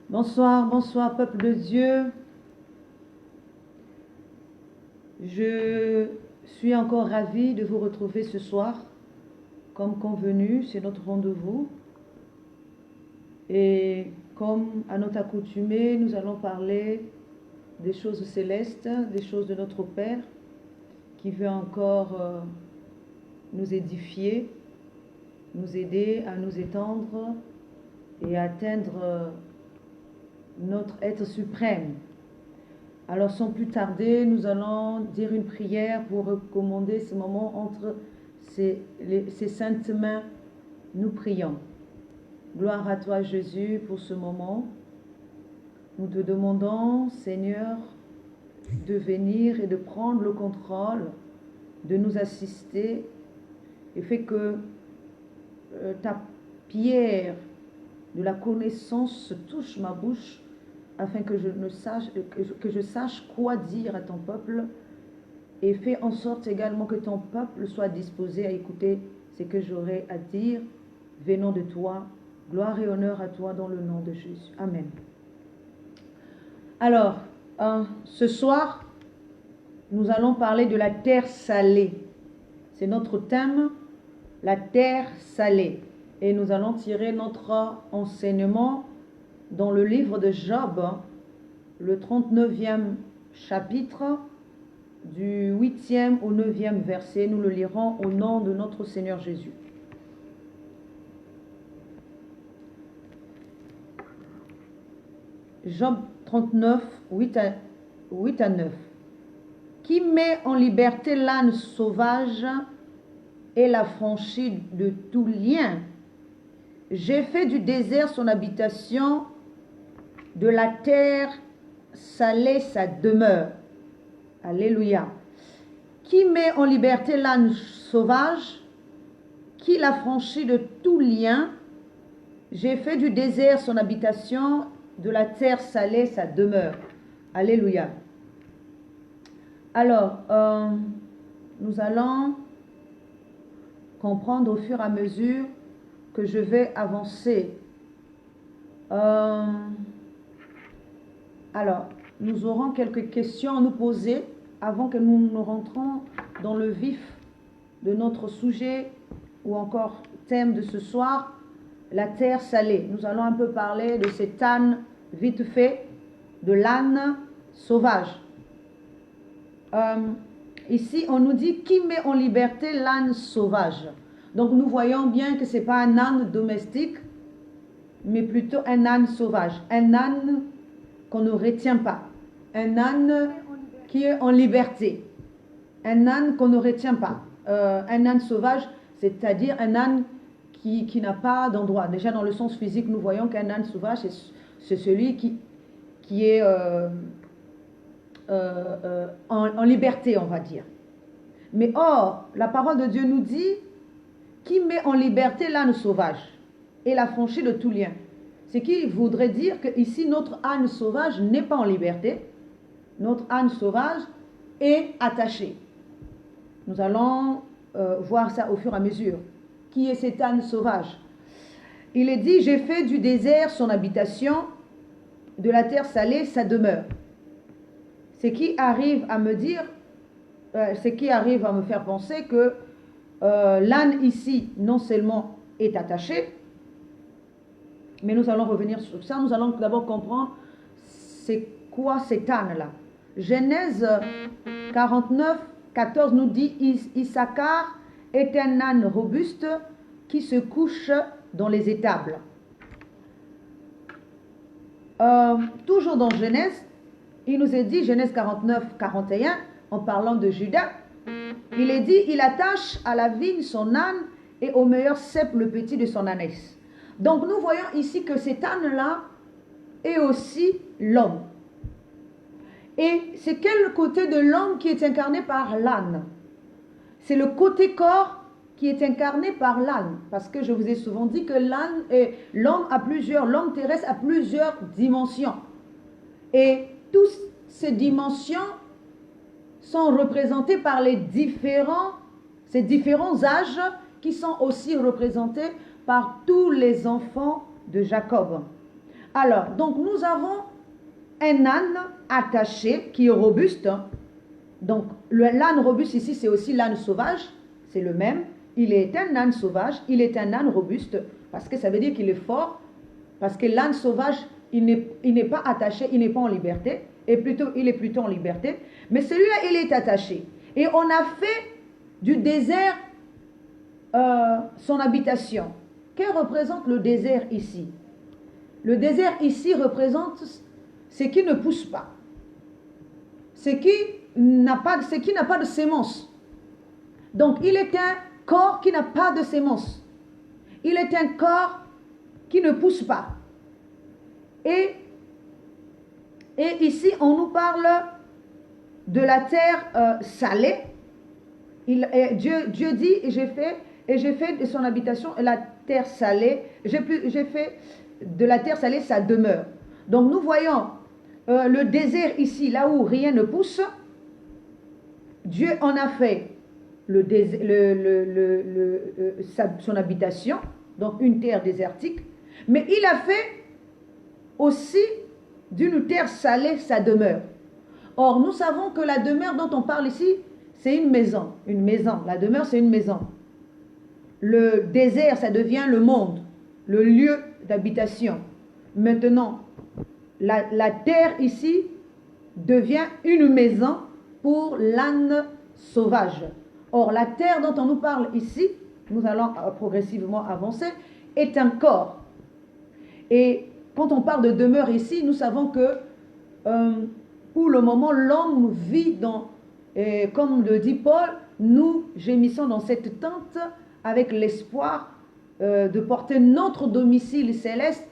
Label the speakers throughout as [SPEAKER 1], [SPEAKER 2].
[SPEAKER 1] Bonsoir, bonsoir, peuple de Dieu. Je suis encore ravie de vous retrouver ce soir. Comme convenu, c'est notre rendez-vous. Et comme à notre accoutumée, nous allons parler des choses célestes, des choses de notre Père, qui veut encore nous édifier, nous aider à nous étendre et à atteindre notre être suprême. Alors sans plus tarder, nous allons dire une prière pour recommander ce moment entre ces saintes mains. Nous prions. Gloire à toi Jésus pour ce moment. Nous te demandons, Seigneur, de venir et de prendre le contrôle, de nous assister et fais que ta pierre de la connaissance touche ma bouche afin que je sache quoi dire à ton peuple, et fais en sorte également que ton peuple soit disposé à écouter ce que j'aurai à dire venant de toi. Gloire et honneur à toi dans le nom de Jésus. Amen. Alors, ce soir, nous allons parler de la terre salée. C'est notre thème, la terre salée. Et nous allons tirer notre enseignement dans le livre de Job, le 39e chapitre, du 8e au 9e verset. Nous le lirons au nom de notre Seigneur Jésus. Job 39, 8 à 9. Qui met en liberté l'âne sauvage et l'affranchit de tout lien? J'ai fait du désert son habitation, de la terre salée sa demeure. Alléluia. Qui met en liberté l'âne sauvage, qui l'affranchit de tout lien? J'ai fait du désert son habitation, de la terre salée sa demeure. Alléluia. Alors, nous allons comprendre au fur et à mesure que je vais avancer. Alors, nous aurons quelques questions à nous poser avant que nous nous rentrons dans le vif de notre sujet ou encore thème de ce soir, la terre salée. Nous allons un peu parler de cet âne vite fait, de l'âne sauvage. Ici, on nous dit qui met en liberté l'âne sauvage. Donc, nous voyons bien que ce n'est pas un âne domestique, mais plutôt un âne sauvage. Un âne qu'on ne retient pas. Un âne qui est en liberté. Un âne qu'on ne retient pas. Un âne sauvage, c'est-à-dire un âne qui n'a pas d'endroit. Déjà, dans le sens physique, nous voyons qu'un âne sauvage, c'est celui qui est en liberté, on va dire. Mais or, la parole de Dieu nous dit qui met en liberté l'âne sauvage et l'affranchit de tout lien. Ce qui voudrait dire que ici notre âne sauvage n'est pas en liberté. Notre âne sauvage est attaché. Nous allons voir ça au fur et à mesure. Qui est cet âne sauvage? Il est dit, j'ai fait du désert son habitation, de la terre salée sa demeure. Ce qui arrive à me dire, ce qui arrive à me faire penser que l'âne ici non seulement est attaché, mais nous allons revenir sur ça. Nous allons d'abord comprendre c'est quoi cet âne-là. Genèse 49, 14 nous dit Issachar est un âne robuste qui se couche dans les étables. Toujours dans Genèse, il nous est dit, Genèse 49, 41, en parlant de Judas, il est dit, il attache à la vigne son âne et au meilleur cep le petit de son ânesse. Donc nous voyons ici que cet âne-là est aussi l'homme. Et c'est quel côté de l'homme qui est incarné par l'âne? C'est le côté corps qui est incarné par l'âne. Parce que je vous ai souvent dit que l'homme terrestre a plusieurs dimensions. Et toutes ces dimensions sont représentées par ces différents âges qui sont aussi représentés par tous les enfants de Jacob. Alors, donc nous avons un âne attaché qui est robuste. Donc, l'âne robuste ici, c'est aussi l'âne sauvage. C'est le même. Il est un âne sauvage, il est un âne robuste, parce que ça veut dire qu'il est fort, parce que l'âne sauvage, il n'est pas attaché, il n'est pas en liberté, et plutôt, il est plutôt en liberté. Mais celui-là, il est attaché. Et on a fait du désert son habitation. Que représente le désert ici? Le désert ici représente ce qui ne pousse pas, ce qui n'a pas de sémence. Donc il est un corps qui n'a pas de sémence. Il est un corps qui ne pousse pas. Et ici on nous parle de la terre salée. Dieu dit, et j'ai fait de son habitation la terre salée. J'ai fait de la terre salée sa demeure. Donc nous voyons le désert ici, là où rien ne pousse. Dieu en a fait son habitation, donc une terre désertique. Mais il a fait aussi d'une terre salée sa demeure. Or, nous savons que la demeure dont on parle ici, c'est une maison. Une maison. La demeure, c'est une maison. Le désert, ça devient le monde, le lieu d'habitation. Maintenant, la terre ici devient une maison pour l'âne sauvage. Or, la terre dont on nous parle ici, nous allons progressivement avancer, est un corps. Et quand on parle de demeure ici, nous savons que pour le moment, l'homme vit dans, comme le dit Paul, nous gémissons dans cette tente avec l'espoir de porter notre domicile céleste,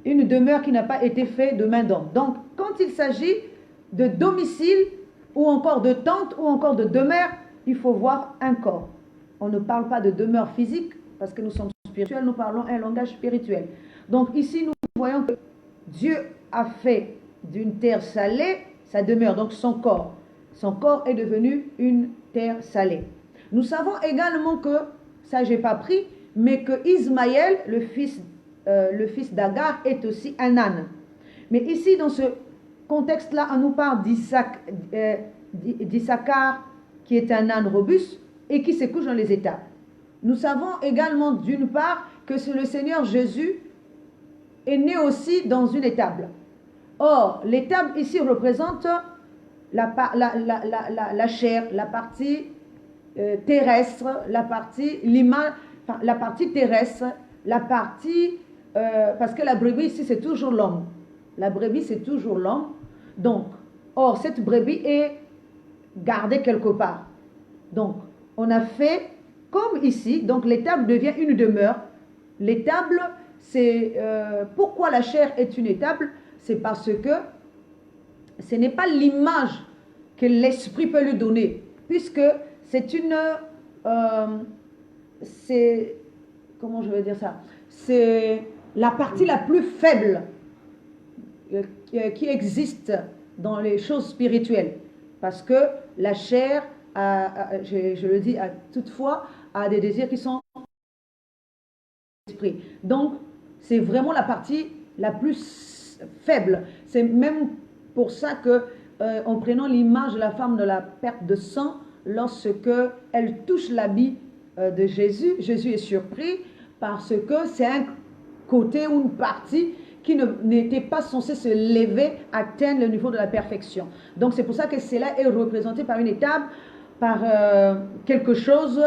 [SPEAKER 1] une demeure qui n'a pas été faite de main d'homme. Donc, quand il s'agit de domicile, ou encore de tente, ou encore de demeure, il faut voir un corps. On ne parle pas de demeure physique, parce que nous sommes spirituels, nous parlons un langage spirituel. Donc ici, nous voyons que Dieu a fait d'une terre salée sa demeure, donc son corps. Son corps est devenu une terre salée. Nous savons également que, ça j'ai pas pris, mais que Ismaël, le fils d'Agar, est aussi un âne. Mais ici, dans ce contexte-là, on nous parle d'Issachar, qui est un âne robuste et qui se couche dans les étables. Nous savons également d'une part que le Seigneur Jésus est né aussi dans une étable. Or, l'étable ici représente la chair, la partie terrestre, la partie terrestre, la partie parce que la brebis ici c'est toujours l'homme. La brebis c'est toujours l'homme. Donc, or cette brebis est gardée quelque part. Donc, on a fait comme ici. Donc, l'étable devient une demeure. L'étable, c'est pourquoi la chair est une étable, c'est parce que ce n'est pas l'image que l'esprit peut lui donner, puisque c'est comment je vais dire ça, c'est la partie la plus faible qui existe dans les choses spirituelles, parce que la chair, je le dis toutefois, a des désirs qui sont esprit. Donc, c'est vraiment la partie la plus faible. C'est même pour ça que, en prenant l'image de la femme de la perte de sang, lorsque elle touche l'habit de Jésus, Jésus est surpris parce que c'est un côté ou une partie qui n'était pas censée se lever, atteindre le niveau de la perfection. Donc, c'est pour ça que cela est représenté par une étape, par quelque chose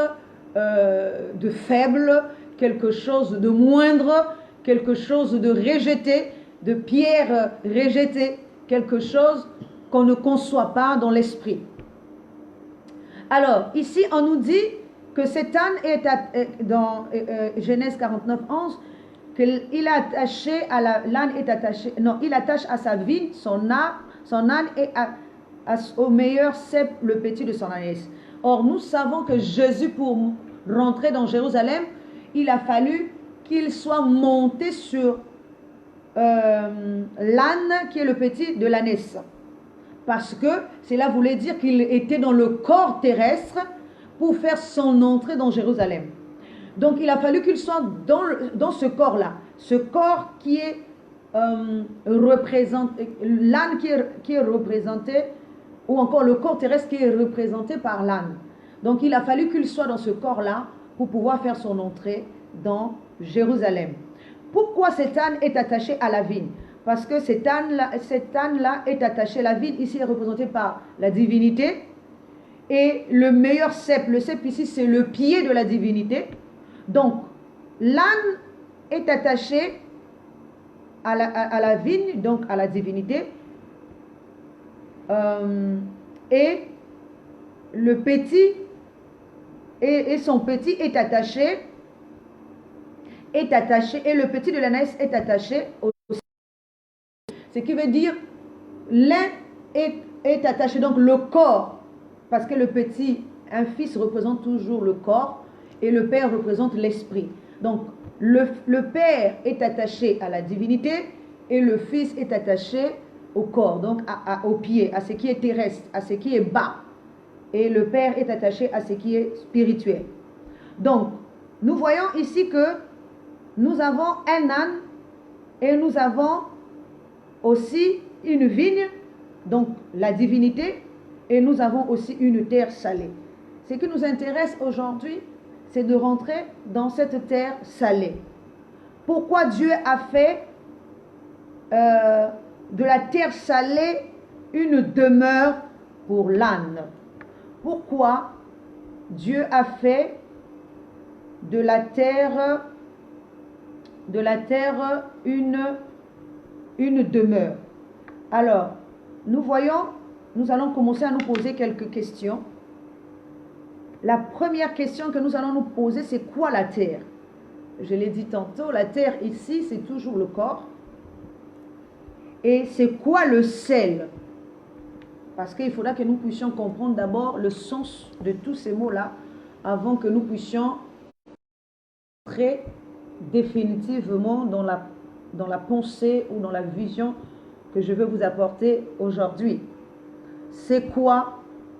[SPEAKER 1] de faible, quelque chose de moindre, quelque chose de rejeté, de pierre rejetée, quelque chose qu'on ne conçoit pas dans l'esprit. Alors, ici, on nous dit que cet âne est dans Genèse 49, 11, qu'il a attaché à l'âne est attaché, non, il attache à sa vigne son âne et au meilleur cep le petit de son ânesse. Or, nous savons que Jésus, pour rentrer dans Jérusalem, il a fallu qu'il soit monté sur l'âne qui est le petit de l'ânesse. Parce que cela voulait dire qu'il était dans le corps terrestre pour faire son entrée dans Jérusalem. Donc il a fallu qu'il soit dans ce corps-là. Ce corps qui est l'âne qui est représenté, ou encore le corps terrestre qui est représenté par l'âne. Donc il a fallu qu'il soit dans ce corps-là pour pouvoir faire son entrée dans Jérusalem. Pourquoi cet âne est attaché à la vigne? Parce que cet âne-là est attaché, la vigne ici est représentée par la divinité, et le meilleur cep, le cep ici c'est le pied de la divinité. Donc l'âne est attaché à la vigne, donc à la divinité, et le petit et son petit est attaché, et le petit de l'ânesse est attaché au. Ce qui veut dire l'un est attaché, donc le corps, parce que le petit, un fils représente toujours le corps et le père représente l'esprit. Donc le père est attaché à la divinité et le fils est attaché au corps, donc au pied, à ce qui est terrestre, à ce qui est bas. Et le père est attaché à ce qui est spirituel. Donc nous voyons ici que nous avons un âne et nous avons aussi une vigne, donc la divinité, et nous avons aussi une terre salée. Ce qui nous intéresse aujourd'hui, c'est de rentrer dans cette terre salée. Pourquoi Dieu a fait de la terre salée une demeure pour l'âne? Pourquoi Dieu a fait de la terre une demeure? Alors, nous allons commencer à nous poser quelques questions. La première question que nous allons nous poser, c'est quoi la terre? Je l'ai dit tantôt, la terre ici, c'est toujours le corps. Et c'est quoi le sel? Parce qu'il faudra que nous puissions comprendre d'abord le sens de tous ces mots-là avant que nous puissions entrer définitivement dans la pensée ou dans la vision que je veux vous apporter aujourd'hui. C'est quoi?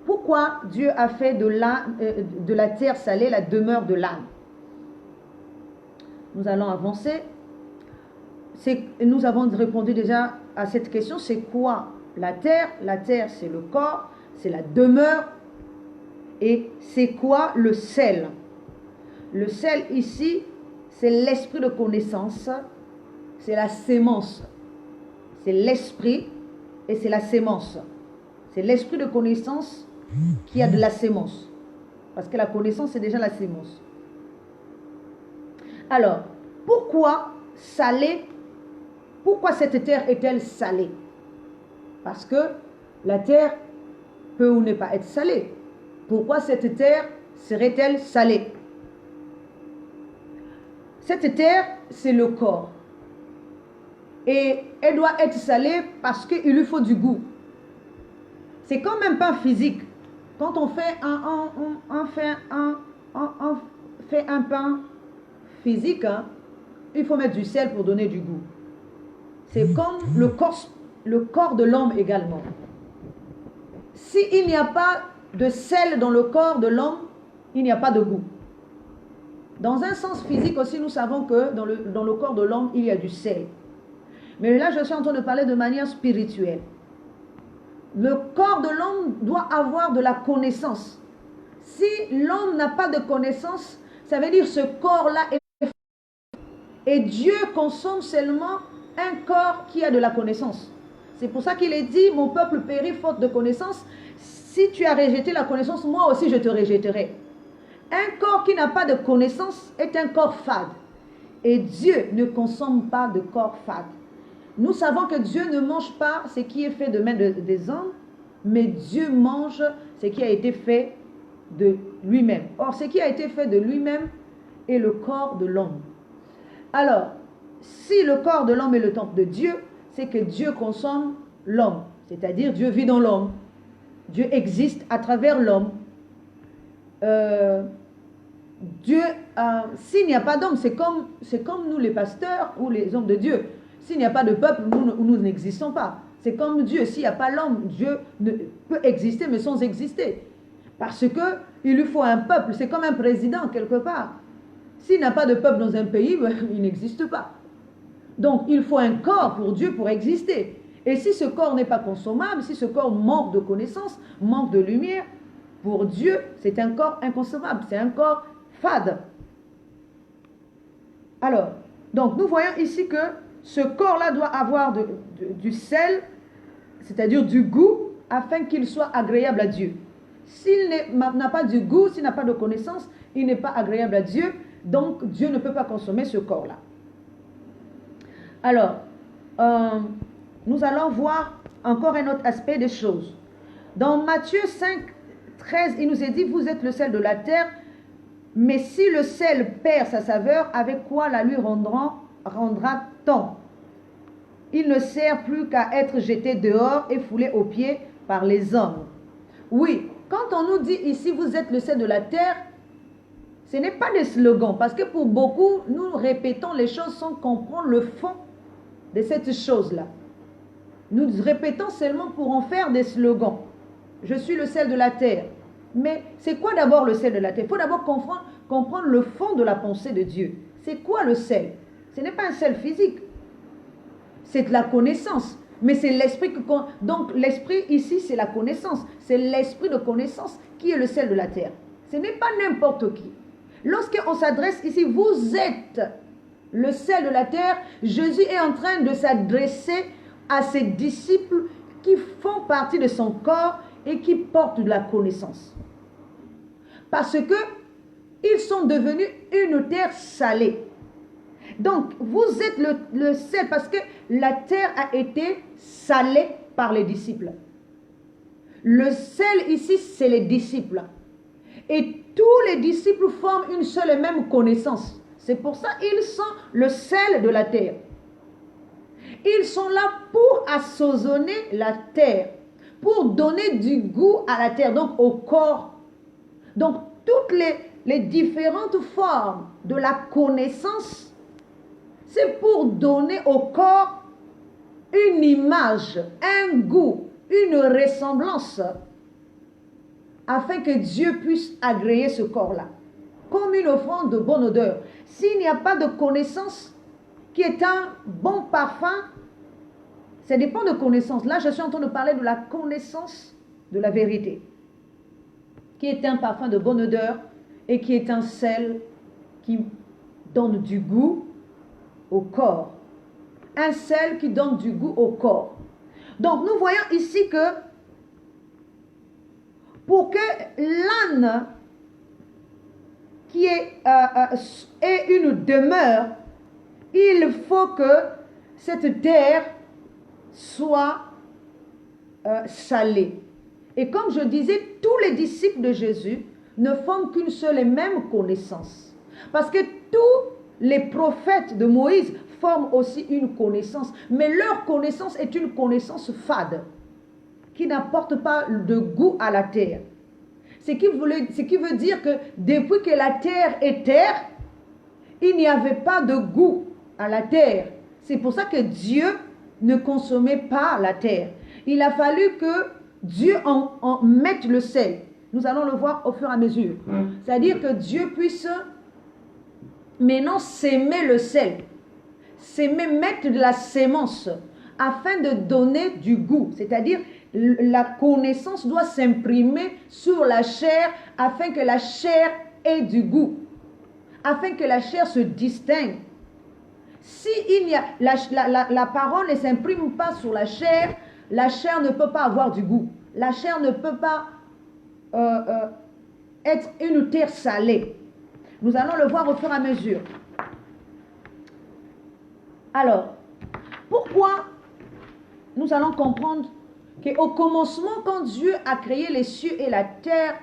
[SPEAKER 1] Pourquoi Dieu a fait de la terre salée la demeure de l'âne? Nous allons avancer. Nous avons répondu déjà à cette question. C'est quoi la terre? La terre, c'est le corps, c'est la demeure. Et c'est quoi le sel? Le sel ici, c'est l'esprit de connaissance, c'est la sémence. C'est l'esprit et c'est la sémence. C'est l'esprit de connaissance qui a de la sémence. Parce que la connaissance, c'est déjà la sémence. Alors, pourquoi salée? Pourquoi cette terre est-elle salée? Parce que la terre peut ou ne pas être salée. Pourquoi cette terre serait-elle salée? Cette terre, c'est le corps. Et elle doit être salée parce qu'il lui faut du goût. C'est comme un pain physique. Quand on fait un pain physique, hein, il faut mettre du sel pour donner du goût. C'est comme le corps de l'homme également. S'il n'y a pas de sel dans le corps de l'homme, il n'y a pas de goût. Dans un sens physique aussi, nous savons que dans le corps de l'homme, il y a du sel. Mais là, je suis en train de parler de manière spirituelle. Le corps de l'homme doit avoir de la connaissance. Si l'homme n'a pas de connaissance, ça veut dire que ce corps-là est... Et Dieu consomme seulement un corps qui a de la connaissance. C'est pour ça qu'il est dit, mon peuple périt faute de connaissance. Si tu as rejeté la connaissance, moi aussi je te rejetterai. Un corps qui n'a pas de connaissance est un corps fade. Et Dieu ne consomme pas de corps fade. Nous savons que Dieu ne mange pas ce qui est fait de main des hommes, mais Dieu mange ce qui a été fait de lui-même. Or, ce qui a été fait de lui-même est le corps de l'homme. Alors, si le corps de l'homme est le temple de Dieu, c'est que Dieu consomme l'homme. C'est-à-dire Dieu vit dans l'homme. Dieu existe à travers l'homme. Dieu, s'il n'y a pas d'homme, c'est comme nous les pasteurs ou les hommes de Dieu. S'il n'y a pas de peuple, nous n'existons pas. C'est comme Dieu. S'il n'y a pas l'homme, Dieu ne peut exister, mais sans exister. Parce qu'il lui faut un peuple. C'est comme un président, quelque part. S'il n'y a pas de peuple dans un pays, il n'existe pas. Donc, il faut un corps pour Dieu pour exister. Et si ce corps n'est pas consommable, si ce corps manque de connaissance, manque de lumière, pour Dieu, c'est un corps inconsommable, c'est un corps fade. Alors, donc nous voyons ici que ce corps-là doit avoir du sel, c'est-à-dire du goût, afin qu'il soit agréable à Dieu. S'il n'a pas du goût, s'il n'a pas de connaissance, il n'est pas agréable à Dieu, donc Dieu ne peut pas consommer ce corps-là. Alors, nous allons voir encore un autre aspect des choses. Dans Matthieu 5, 13, il nous est dit, vous êtes le sel de la terre, mais si le sel perd sa saveur, avec quoi la lui rendra-t-on? Il ne sert plus qu'à être jeté dehors et foulé aux pieds par les hommes. Oui, quand on nous dit ici, vous êtes le sel de la terre, ce n'est pas des slogans, parce que pour beaucoup, nous répétons les choses sans comprendre le fond de cette chose-là. Nous répétons seulement pour en faire des slogans. Je suis le sel de la terre. Mais c'est quoi d'abord le sel de la terre? Il faut d'abord comprendre le fond de la pensée de Dieu. C'est quoi le sel? Ce n'est pas un sel physique. C'est de la connaissance. Mais c'est l'esprit que... Donc l'esprit ici, c'est la connaissance. C'est l'esprit de connaissance qui est le sel de la terre. Ce n'est pas n'importe qui. Lorsqu'on s'adresse ici, vous êtes le sel de la terre, Jésus est en train de s'adresser à ses disciples qui font partie de son corps et qui portent de la connaissance. Parce que ils sont devenus une terre salée. Donc, vous êtes le sel parce que la terre a été salée par les disciples. Le sel ici, c'est les disciples. Et tous les disciples forment une seule et même connaissance. C'est pour ça qu'ils sont le sel de la terre. Ils sont là pour assaisonner la terre, pour donner du goût à la terre, donc au corps. Donc, toutes les différentes formes de la connaissance, c'est pour donner au corps une image, un goût, une ressemblance, afin que Dieu puisse agréer ce corps-là, comme une offrande de bonne odeur. S'il n'y a pas de connaissance, qui est un bon parfum, ça dépend de connaissance. Là, je suis en train de parler de la connaissance de la vérité, qui est un parfum de bonne odeur et qui est un sel qui donne du goût au corps. Un sel qui donne du goût au corps. Donc, nous voyons ici que pour que l'âne qui ait une demeure, il faut que cette terre soit salée. Et comme je disais, tous les disciples de Jésus ne font qu'une seule et même connaissance. Parce que tous les prophètes de Moïse forment aussi une connaissance. Mais leur connaissance est une connaissance fade, qui n'apporte pas de goût à la terre. Ce qui veut dire que depuis que la terre est terre, il n'y avait pas de goût à la terre. C'est pour ça que Dieu ne consommait pas la terre. Il a fallu que Dieu en mette le sel. Nous allons le voir au fur et à mesure. C'est-à-dire que Dieu puisse maintenant s'aimer le sel. S'aimer, mettre de la sémence afin de donner du goût. C'est-à-dire la connaissance doit s'imprimer sur la chair afin que la chair ait du goût. Afin que la chair se distingue. Si la parole ne s'imprime pas sur la chair ne peut pas avoir du goût. La chair ne peut pas être une terre salée. Nous allons le voir au fur et à mesure. Alors, pourquoi nous allons comprendre qu'au commencement, quand Dieu a créé les cieux et la terre,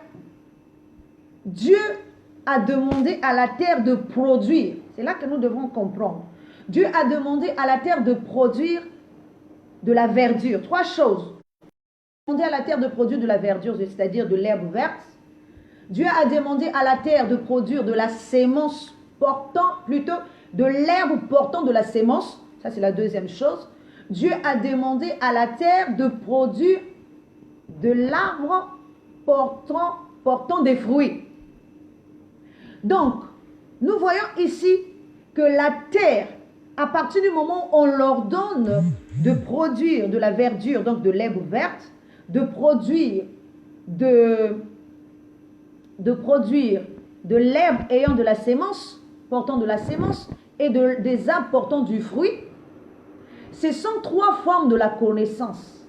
[SPEAKER 1] Dieu a demandé à la terre de produire. C'est là que nous devons comprendre. Dieu a demandé à la terre de produire de la verdure. 3 choses. Dieu a demandé à la terre de produire de la verdure, c'est-à-dire de l'herbe verte. Dieu a demandé à la terre de produire de la sémence de l'herbe portant de la sémence. Ça, c'est la deuxième chose. Dieu a demandé à la terre de produire de l'arbre portant des fruits. Donc, nous voyons ici que la terre à partir du moment où on leur donne de produire de la verdure, donc de l'herbe verte, de produire de l'herbe ayant de la sémence, portant de la sémence, et des arbres portant du fruit, ce sont trois formes de la connaissance.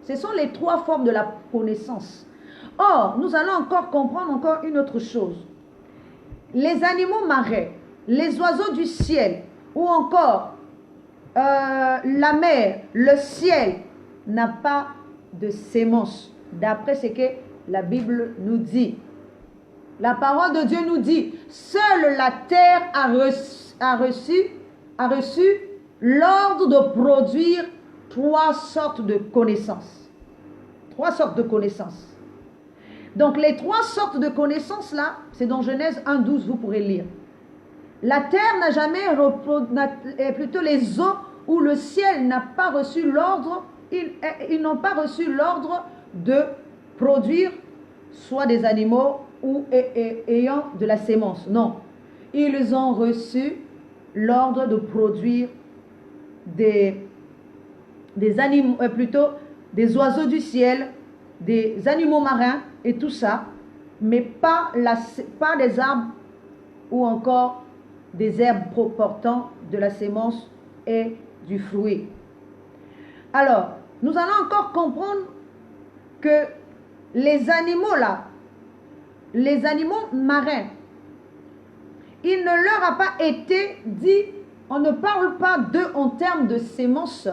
[SPEAKER 1] Ce sont les trois formes de la connaissance. Or, nous allons encore comprendre encore une autre chose. Les animaux marins, les oiseaux du ciel, ou encore la mer, le ciel, n'a pas de sémence, d'après ce que la Bible nous dit. La parole de Dieu nous dit, seule la terre a reçu l'ordre de produire trois sortes de connaissances. Trois sortes de connaissances. Donc les trois sortes de connaissances là, c'est dans Genèse 1:12, vous pourrez lire. La terre n'a jamais plutôt les eaux ou le ciel n'a pas reçu l'ordre, ils n'ont pas reçu l'ordre de produire soit des animaux ou ayant de la sémence. Non, ils ont reçu l'ordre de produire des animaux, plutôt des oiseaux du ciel, des animaux marins et tout ça, mais pas des arbres ou encore des herbes portant de la sémence et du fruit. Alors, nous allons encore comprendre que les animaux là, les animaux marins, il ne leur a pas été dit, on ne parle pas d'eux en termes de sémence,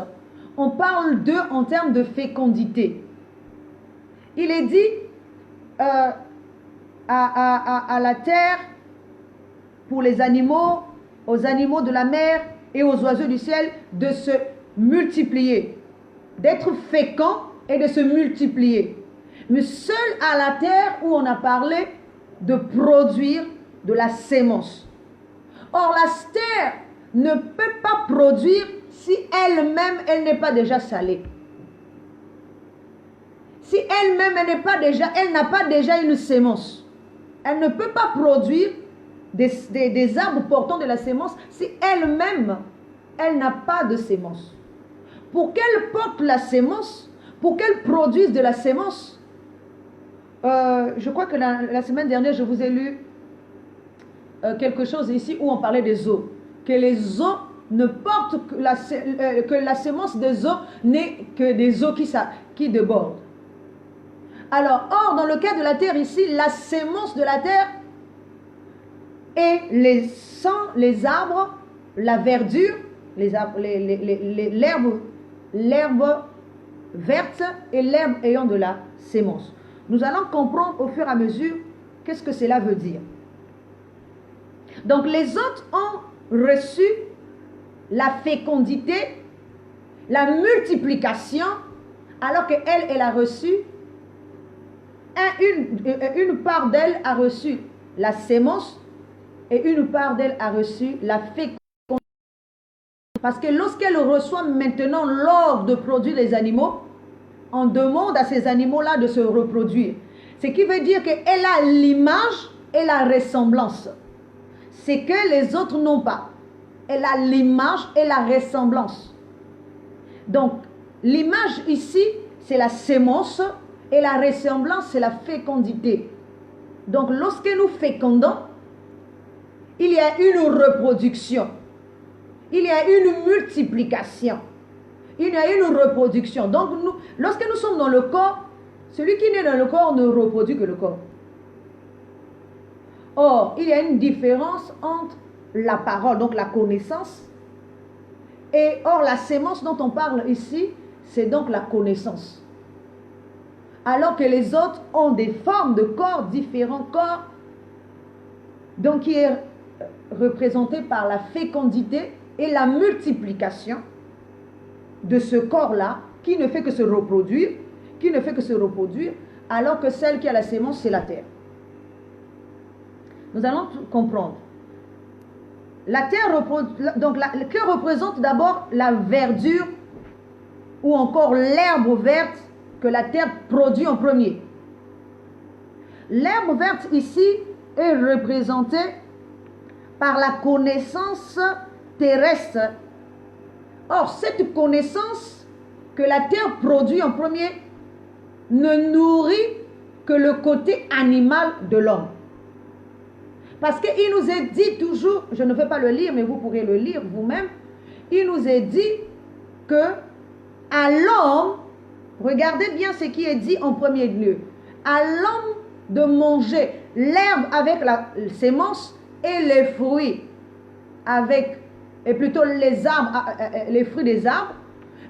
[SPEAKER 1] on parle d'eux en termes de fécondité. Il est dit à la terre, pour les animaux, aux animaux de la mer et aux oiseaux du ciel, de se multiplier, d'être fécond et de se multiplier. Mais seul à la terre où on a parlé de produire de la sémence. Or, la terre ne peut pas produire si elle-même, elle n'est pas déjà salée. Si elle-même, elle n'a pas déjà une sémence. Elle ne peut pas produire des arbres portant de la sémence si elle-même, elle n'a pas de sémence. Pour qu'elle porte la sémence, pour qu'elle produise de la sémence, je crois que la semaine dernière, je vous ai lu quelque chose ici où on parlait des eaux. Que les eaux ne portent que la sémence des eaux n'est que des eaux qui débordent. Alors, or, dans le cas de la terre ici, la sémence de la terre et les arbres, la verdure, l'herbe verte et l'herbe ayant de la sémence. Nous allons comprendre au fur et à mesure qu'est-ce que cela veut dire. Donc les autres ont reçu la fécondité, la multiplication, alors qu'elle, elle a reçu, une part d'elle a reçu la sémence et une part d'elle a reçu la fécondité. Parce que lorsqu'elle reçoit maintenant l'ordre de produire les animaux, on demande à ces animaux-là de se reproduire. Ce qui veut dire qu'elle a l'image et la ressemblance. C'est que les autres n'ont pas. Elle a l'image et la ressemblance. Donc, l'image ici, c'est la sémence et la ressemblance, c'est la fécondité. Donc, lorsque nous fécondons, il y a une reproduction. Il y a une multiplication. Il y a une reproduction. Donc, lorsque nous sommes dans le corps, celui qui naît dans le corps ne reproduit que le corps. Or, il y a une différence entre la parole, donc la connaissance, et or la sémence dont on parle ici, c'est donc la connaissance. Alors que les autres ont des formes de corps, différents corps, donc qui est représenté par la fécondité et la multiplication de ce corps-là, qui ne fait que se reproduire, alors que celle qui a la sémence, c'est la terre. Nous allons comprendre. La terre, donc que représente d'abord la verdure ou encore l'herbe verte que la terre produit en premier. L'herbe verte ici est représentée par la connaissance terrestre Or, cette connaissance que la terre produit en premier ne nourrit que le côté animal de l'homme. Parce qu'il nous est dit toujours, je ne vais pas le lire, mais vous pourrez le lire vous-même, il nous est dit que à l'homme, regardez bien ce qui est dit en premier lieu, à l'homme de manger l'herbe avec la sémence et les fruits avec, et plutôt les arbres, les fruits des arbres,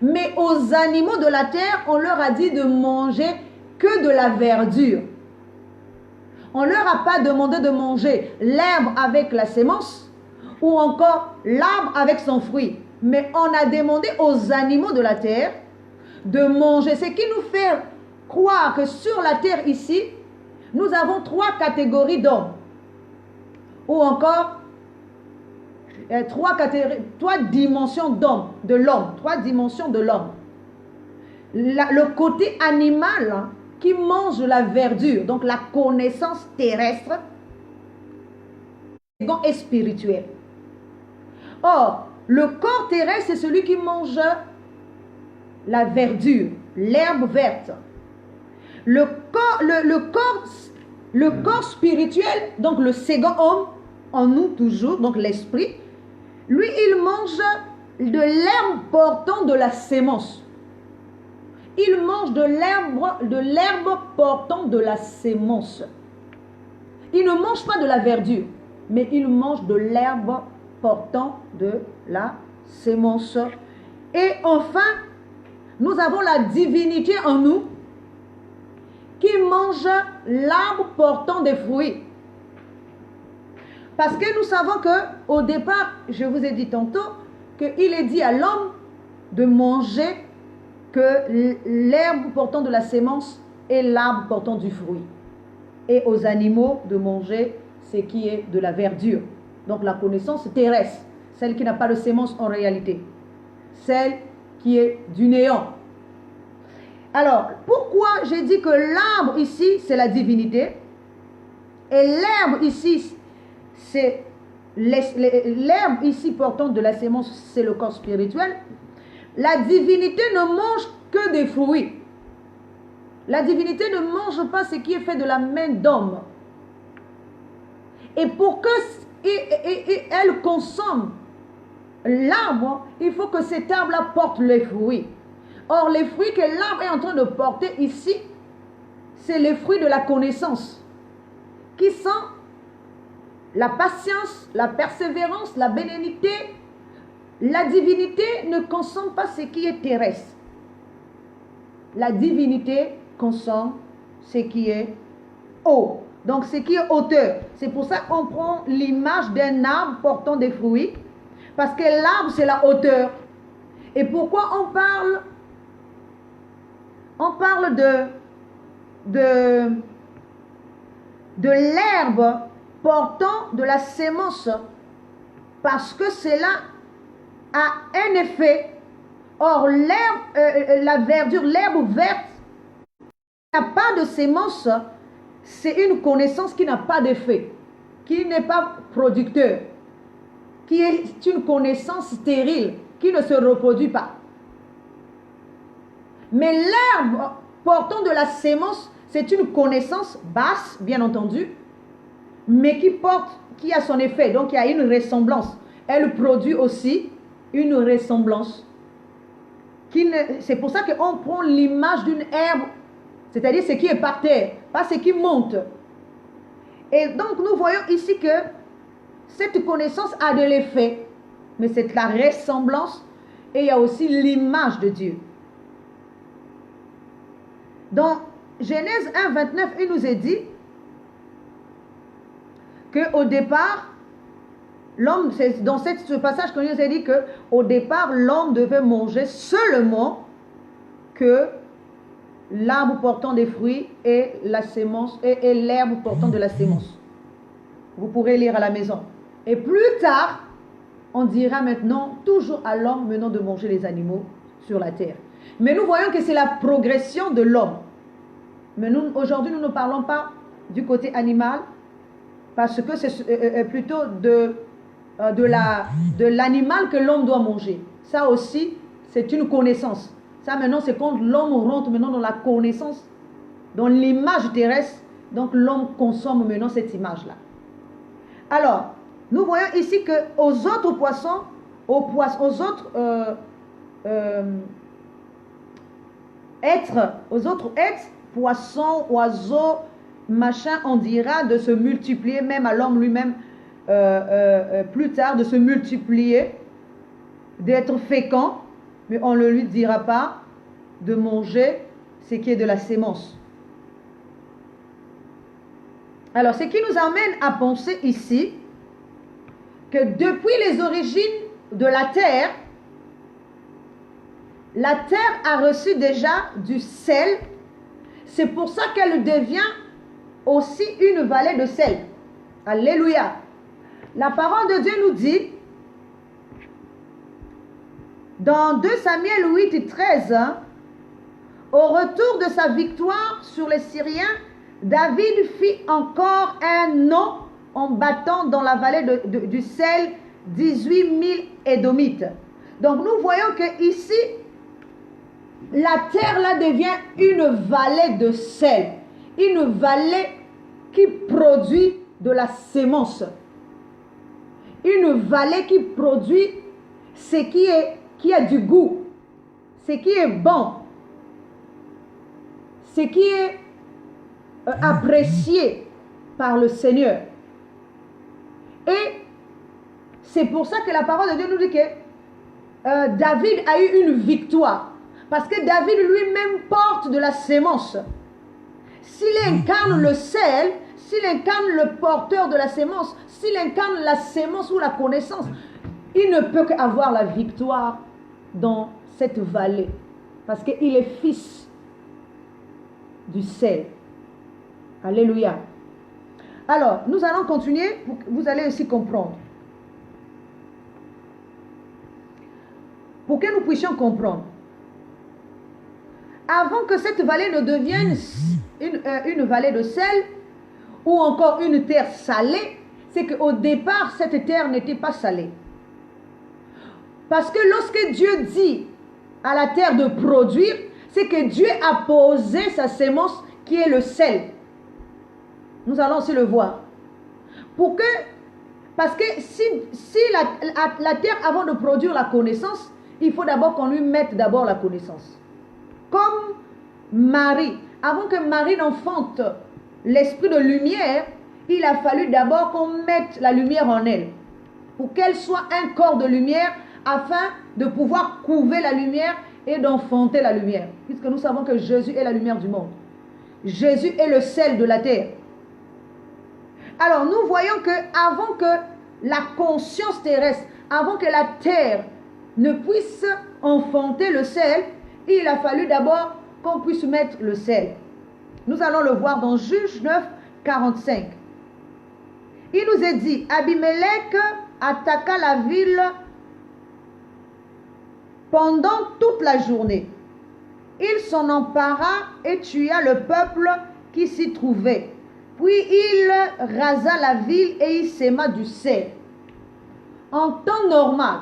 [SPEAKER 1] mais aux animaux de la terre, on leur a dit de manger que de la verdure. On ne leur a pas demandé de manger l'herbe avec la sémence ou encore l'arbre avec son fruit. Mais on a demandé aux animaux de la terre de manger. Ce qui nous fait croire que sur la terre ici, nous avons 3 catégories d'hommes. Ou encore 3 dimensions d'hommes, de l'homme. 3 dimensions de l'homme. Le côté animal, hein, qui mange la verdure, donc la connaissance terrestre et spirituelle. Or, le corps terrestre, c'est celui qui mange la verdure, l'herbe verte. Le corps spirituel, donc le second homme, en nous toujours, donc l'esprit, lui, il mange de l'herbe portant de la sémence. Il mange de l'herbe portant de la sémence. Il ne mange pas de la verdure, mais il mange de l'herbe portant de la sémence. Et enfin, nous avons la divinité en nous qui mange l'arbre portant des fruits. Parce que nous savons qu'au départ, je vous ai dit tantôt, qu'il est dit à l'homme de manger que l'herbe portant de la sémence et l'arbre portant du fruit. Et aux animaux de manger ce qui est de la verdure. Donc la connaissance terrestre, celle qui n'a pas de sémence en réalité. Celle qui est du néant. Alors, pourquoi j'ai dit que l'arbre ici, c'est la divinité, et l'herbe ici, c'est l'herbe ici portant de la sémence, c'est le corps spirituel. La divinité ne mange que des fruits. La divinité ne mange pas ce qui est fait de la main d'homme. Et pour que elle consomme l'arbre, il faut que cet arbre-là porte les fruits. Or, les fruits que l'arbre est en train de porter ici, c'est les fruits de la connaissance, qui sont la patience, la persévérance, la bénignité. La divinité ne consomme pas ce qui est terrestre. La divinité consomme ce qui est haut. Donc, ce qui est hauteur. C'est pour ça qu'on prend l'image d'un arbre portant des fruits. Parce que l'arbre, c'est la hauteur. Et pourquoi on parle de l'herbe portant de la sémence? Parce que cela a un effet. Or, l'herbe, la verdure, l'herbe verte, n'a pas de sémence, c'est une connaissance qui n'a pas d'effet, qui n'est pas producteur, qui est une connaissance stérile, qui ne se reproduit pas. Mais l'herbe portant de la sémence, c'est une connaissance basse, bien entendu, mais qui a son effet, donc il y a une ressemblance. Elle produit aussi une ressemblance. C'est pour ça qu'on prend l'image d'une herbe, c'est-à-dire ce qui est par terre, pas ce qui monte. Et donc nous voyons ici que cette connaissance a de l'effet, mais c'est la ressemblance et il y a aussi l'image de Dieu. Dans Genèse 1, 29, il nous est dit qu'au départ, l'homme, c'est dans ce passage qu'on nous a dit qu'au départ, l'homme devait manger seulement que l'arbre portant des fruits et la sémence et l'herbe portant de la sémence. Vous pourrez lire à la maison. Et plus tard, on dira maintenant toujours à l'homme maintenant de manger les animaux sur la terre. Mais nous voyons que c'est la progression de l'homme. Mais aujourd'hui, nous ne parlons pas du côté animal parce que c'est plutôt de l'animal que l'homme doit manger. Ça aussi, c'est une connaissance. Ça maintenant, c'est quand l'homme rentre maintenant dans la connaissance, dans l'image terrestre. Donc l'homme consomme maintenant cette image-là. Alors, nous voyons ici que aux autres poissons, aux autres êtres, poissons, oiseaux, machin, on dira de se multiplier, même à l'homme lui-même, plus tard, de se multiplier, d'être fécond, mais on ne lui dira pas de manger ce qui est de la sémence. Alors, ce qui nous amène à penser ici que depuis les origines de la terre a reçu déjà du sel. C'est pour ça qu'elle devient aussi une vallée de sel. Alléluia. La parole de Dieu nous dit, dans 2 Samuel 8, 13, au retour de sa victoire sur les Syriens, David fit encore un nom en battant dans la vallée du sel 18 000 Édomites. Donc nous voyons que ici, la terre là devient une vallée de sel. Une vallée qui produit de la sémence. Une vallée qui produit ce qui a du goût. Ce qui est bon. Ce qui est apprécié par le Seigneur. Et c'est pour ça que la parole de Dieu nous dit que David a eu une victoire. Parce que David lui-même porte de la sémence. S'il incarne le sel, s'il incarne le porteur de la sémence, s'il incarne la sémence ou la connaissance, il ne peut qu'avoir la victoire dans cette vallée. Parce qu'il est fils du sel. Alléluia. Alors, nous allons continuer, vous allez aussi comprendre. Pour que nous puissions comprendre. Avant que cette vallée ne devienne une vallée de sel ou encore une terre salée, c'est qu'au départ, cette terre n'était pas salée. Parce que lorsque Dieu dit à la terre de produire, c'est que Dieu a posé sa sémence qui est le sel. Nous allons aussi le voir. Parce que si la terre, avant de produire la connaissance, il faut d'abord qu'on lui mette d'abord la connaissance. Comme Marie. Avant que Marie n'enfante l'esprit de lumière, il a fallu d'abord qu'on mette la lumière en elle. Pour qu'elle soit un corps de lumière afin de pouvoir couver la lumière et d'enfanter la lumière. Puisque nous savons que Jésus est la lumière du monde. Jésus est le sel de la terre. Alors nous voyons que avant que la conscience terrestre, avant que la terre ne puisse enfanter le sel, il a fallu d'abord qu'on puisse mettre le sel. Nous allons le voir dans Juge 9, 45. Il nous est dit, Abimelech attaqua la ville pendant toute la journée. Il s'en empara et tua le peuple qui s'y trouvait. Puis il rasa la ville et il sema du sel. En temps normal,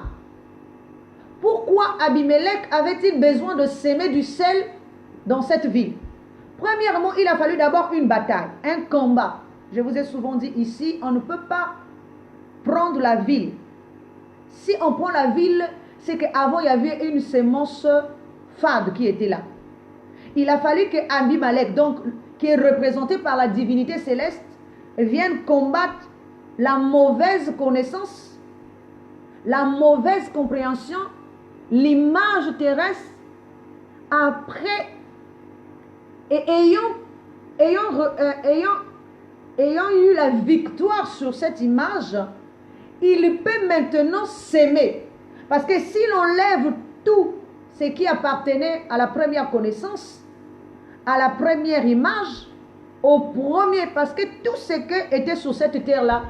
[SPEAKER 1] pourquoi Abimelech avait-il besoin de s'aimer du sel dans cette ville? Premièrement, il a fallu d'abord une bataille, un combat. Je vous ai souvent dit ici, on ne peut pas prendre la ville. Si on prend la ville, c'est qu'avant il y avait une sémence fade qui était là. Il a fallu que Abimelech, donc qui est représenté par la divinité céleste, vienne combattre la mauvaise connaissance, la mauvaise compréhension, l'image terrestre, après, et ayant eu la victoire sur cette image, il peut maintenant s'aimer. Parce que s'il enlève tout ce qui appartenait à la première connaissance, à la première image, au premier, parce que tout ce qui était sur cette terre-là,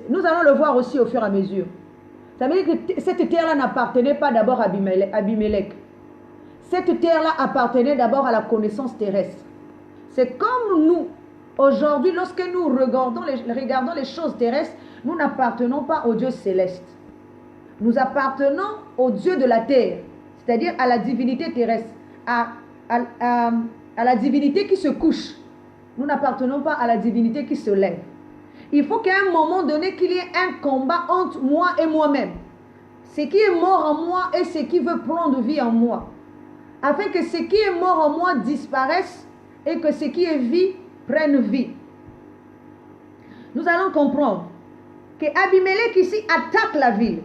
[SPEAKER 1] nous allons le voir aussi au fur et à mesure. Ça veut dire que cette terre-là n'appartenait pas d'abord à Abimelech. Cette terre-là appartenait d'abord à la connaissance terrestre. C'est comme nous, aujourd'hui, lorsque nous regardons les choses terrestres, nous n'appartenons pas au Dieu céleste. Nous appartenons au Dieu de la terre, c'est-à-dire à la divinité terrestre, à la divinité qui se couche. Nous n'appartenons pas à la divinité qui se lève. Il faut qu'à un moment donné, qu'il y ait un combat entre moi et moi-même. Ce qui est mort en moi et ce qui veut prendre vie en moi. Afin que ce qui est mort en moi disparaisse et que ce qui est vie prenne vie. Nous allons comprendre que Abimelech ici attaque la ville,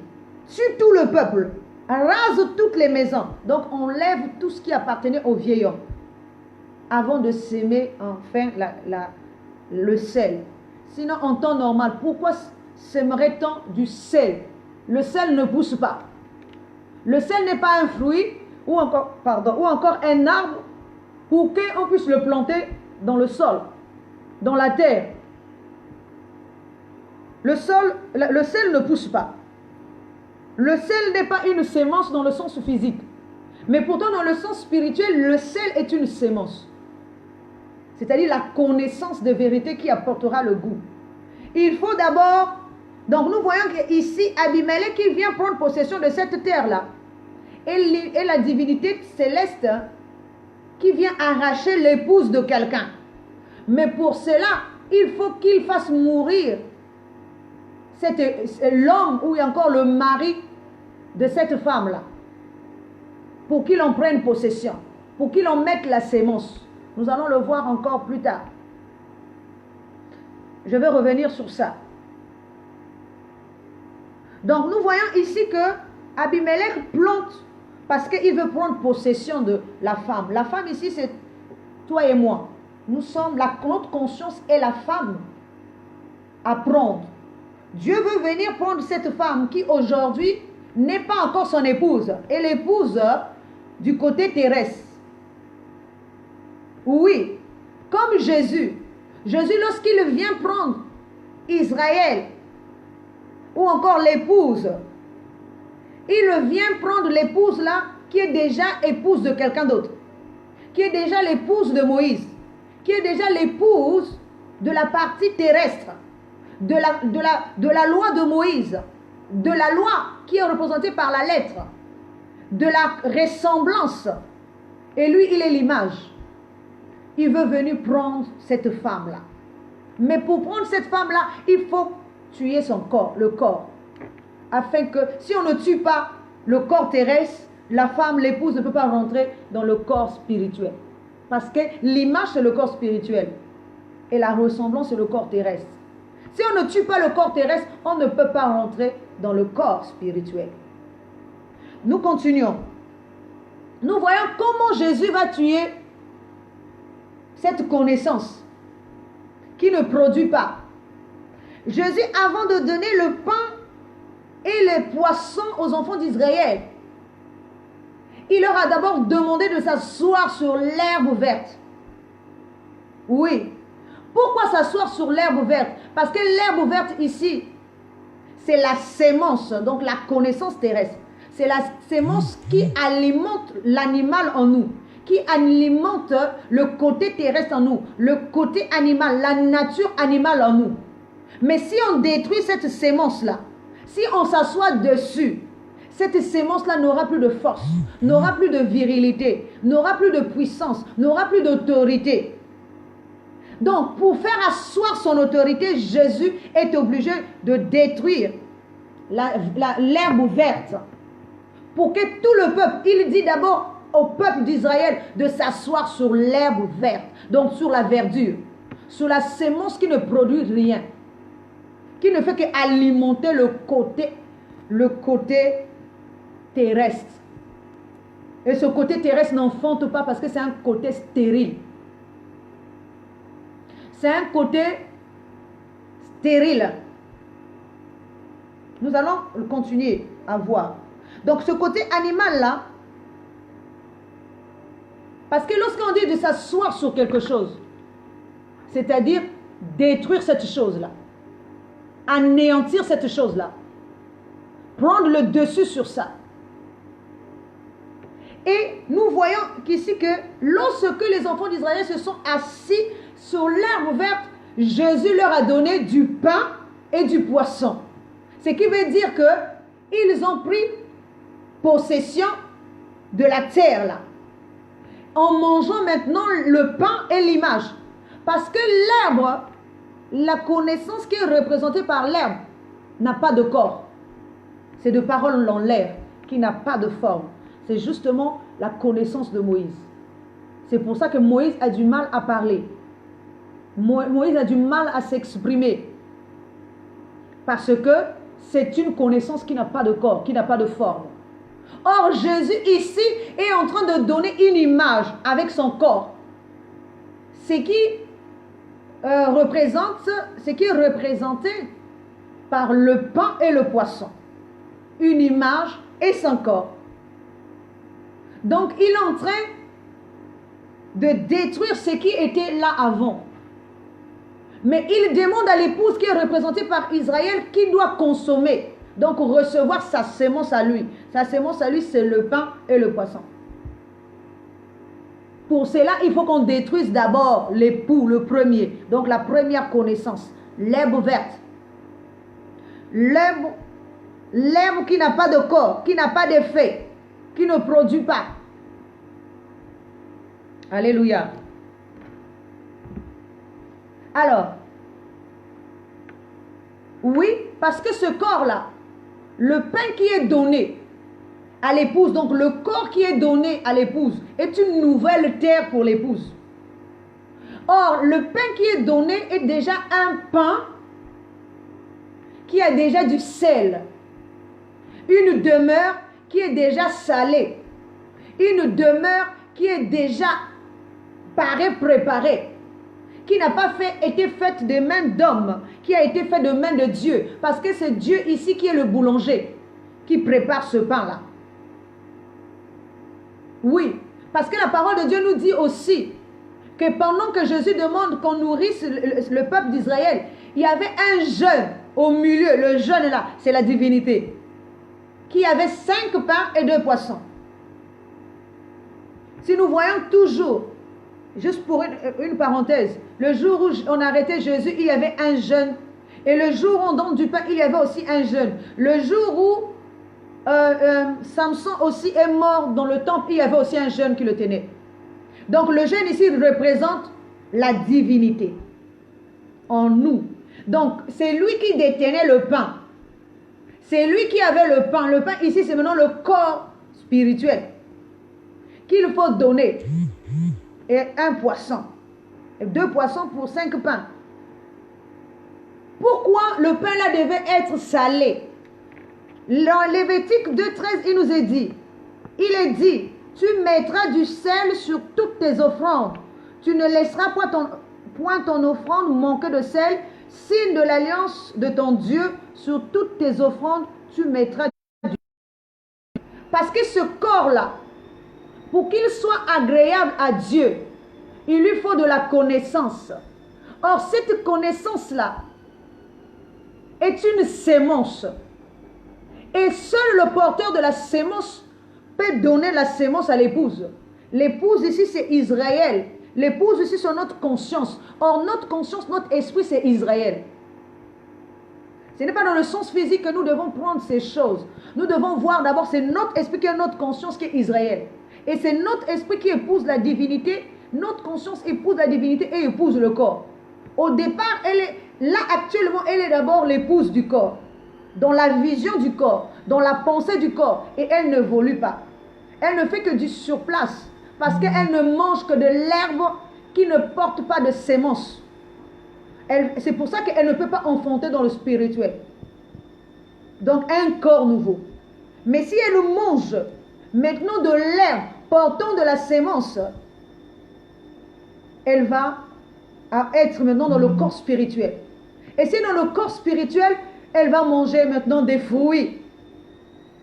[SPEAKER 1] tue tout le peuple, rase toutes les maisons. Donc on lève tout ce qui appartenait au vieil homme avant de s'aimer enfin le sel. Sinon en temps normal, pourquoi s'aimerait-on du sel? Le sel ne pousse pas. Le sel n'est pas un fruit ou encore un arbre pour qu'on puisse le planter dans le sol, dans la terre. Le sel ne pousse pas. Le sel n'est pas une sémence dans le sens physique. Mais pourtant, dans le sens spirituel, le sel est une sémence. C'est-à-dire la connaissance de vérité qui apportera le goût. Il faut d'abord... Donc nous voyons qu'ici, Abimelech qui vient prendre possession de cette terre-là. Et la divinité céleste qui vient arracher l'épouse de quelqu'un. Mais pour cela, il faut qu'il fasse mourir l'homme ou encore le mari de cette femme-là, pour qu'il en prenne possession, pour qu'il en mette la sémence. Nous allons le voir encore plus tard. Je vais revenir sur ça. Donc nous voyons ici que Abimelech plante parce qu'il veut prendre possession de la femme. La femme ici, c'est toi et moi. Nous sommes, notre conscience est la femme à prendre. Dieu veut venir prendre cette femme qui aujourd'hui n'est pas encore son épouse. Et l'épouse du côté terrestre. Oui, comme Jésus. Jésus, lorsqu'il vient prendre Israël, ou encore l'épouse, il vient prendre l'épouse là, qui est déjà épouse de quelqu'un d'autre. Qui est déjà l'épouse de Moïse. Qui est déjà l'épouse de la partie terrestre. De la loi de Moïse, de la loi qui est représentée par la lettre, de la ressemblance. Et lui, il est l'image. Il veut venir prendre cette femme-là. Mais pour prendre cette femme-là, il faut tuer son corps, le corps. Afin que, si on ne tue pas le corps terrestre, la femme, l'épouse ne peut pas rentrer dans le corps spirituel. Parce que l'image, c'est le corps spirituel. Et la ressemblance, c'est le corps terrestre. Si on ne tue pas le corps terrestre, on ne peut pas rentrer dans le corps spirituel. Nous continuons. Nous voyons comment Jésus va tuer cette connaissance qui ne produit pas. Jésus, avant de donner le pain et les poissons aux enfants d'Israël, il leur a d'abord demandé de s'asseoir sur l'herbe verte. Oui. Pourquoi s'asseoir sur l'herbe verte? Parce que l'herbe verte ici, c'est la sémence, donc la connaissance terrestre. C'est la sémence qui alimente l'animal en nous, qui alimente le côté terrestre en nous, le côté animal, la nature animale en nous. Mais si on détruit cette sémence-là, si on s'assoit dessus, cette sémence-là n'aura plus de force, n'aura plus de virilité, n'aura plus de puissance, n'aura plus d'autorité. Donc, pour faire asseoir son autorité, Jésus est obligé de détruire l'herbe verte. Pour que tout le peuple, il dit d'abord au peuple d'Israël de s'asseoir sur l'herbe verte, donc sur la verdure, sur la sémence qui ne produit rien, qui ne fait qu'alimenter le côté terrestre. Et ce côté terrestre n'enfante pas parce que c'est un côté stérile. C'est un côté stérile. Nous allons continuer à voir. Donc ce côté animal-là, parce que lorsqu'on dit de s'asseoir sur quelque chose, c'est-à-dire détruire cette chose-là, anéantir cette chose-là, prendre le dessus sur ça. Et nous voyons qu'ici que lorsque les enfants d'Israël se sont assis sur l'herbe verte, Jésus leur a donné du pain et du poisson. Ce qui veut dire que ils ont pris possession de la terre là. En mangeant maintenant le pain et l'image. Parce que l'herbe, la connaissance qui est représentée par l'herbe, n'a pas de corps. C'est de paroles en l'air, qui n'a pas de forme. C'est justement la connaissance de Moïse. C'est pour ça que Moïse a du mal à parler. Moïse a du mal à s'exprimer. Parce que c'est une connaissance qui n'a pas de corps, qui n'a pas de forme. Or, Jésus ici est en train de donner une image avec son corps. Ce qui est représenté par le pain et le poisson. Une image et son corps. Donc, il est en train de détruire ce qui était là avant. Mais il demande à l'épouse qui est représentée par Israël qui doit consommer. Donc recevoir sa sémence à lui. Sa sémence à lui, c'est le pain et le poisson. Pour cela, il faut qu'on détruise d'abord l'époux, le premier. Donc la première connaissance, l'herbe verte. L'herbe qui n'a pas de corps, qui n'a pas d'effet, qui ne produit pas. Alléluia. Alors, oui, parce que ce corps-là, le pain qui est donné à l'épouse, donc le corps qui est donné à l'épouse, est une nouvelle terre pour l'épouse. Or, le pain qui est donné est déjà un pain qui a déjà du sel. Une demeure qui est déjà salée. Une demeure qui est déjà préparée. Qui n'a pas été faite de main d'homme, qui a été faite de main de Dieu. Parce que c'est Dieu ici qui est le boulanger, qui prépare ce pain-là. Oui, parce que la parole de Dieu nous dit aussi que pendant que Jésus demande qu'on nourrisse le peuple d'Israël, il y avait un jeune au milieu, le jeune là, c'est la divinité, qui avait 5 pains et 2 poissons. Si nous voyons toujours, juste pour une parenthèse, le jour où on arrêtait Jésus, il y avait un jeûne. Et le jour où on donne du pain, il y avait aussi un jeûne. Le jour où Samson aussi est mort dans le temple, il y avait aussi un jeûne qui le tenait. Donc le jeûne ici représente la divinité en nous. Donc c'est lui qui détenait le pain. C'est lui qui avait le pain. Le pain ici, c'est maintenant le corps spirituel qu'il faut donner. Et un poisson. Et 2 poissons pour 5 pains. Pourquoi le pain là devait être salé? Dans Lévitique 2,13, il nous est dit, il est dit, tu mettras du sel sur toutes tes offrandes. Tu ne laisseras point ton offrande manquer de sel. Signe de l'alliance de ton Dieu, sur toutes tes offrandes, tu mettras du sel. Parce que ce corps-là, pour qu'il soit agréable à Dieu, il lui faut de la connaissance. Or, cette connaissance-là est une sémence. Et seul le porteur de la sémence peut donner la sémence à l'épouse. L'épouse ici, c'est Israël. L'épouse ici, c'est notre conscience. Or, notre conscience, notre esprit, c'est Israël. Ce n'est pas dans le sens physique que nous devons prendre ces choses. Nous devons voir d'abord, c'est notre esprit qui est notre conscience qui est Israël. Et c'est notre esprit qui épouse la divinité. Notre conscience épouse la divinité et épouse le corps. Au départ, là actuellement, elle est d'abord l'épouse du corps. Dans la vision du corps, dans la pensée du corps. Et elle ne évolue pas. Elle ne fait que du surplace. Parce qu'elle ne mange que de l'herbe qui ne porte pas de sémence. C'est pour ça qu'elle ne peut pas enfanter dans le spirituel. Donc un corps nouveau. Mais si elle mange maintenant de l'herbe portant de la sémence, elle va être maintenant dans le corps spirituel. Et c'est dans le corps spirituel, elle va manger maintenant des fruits.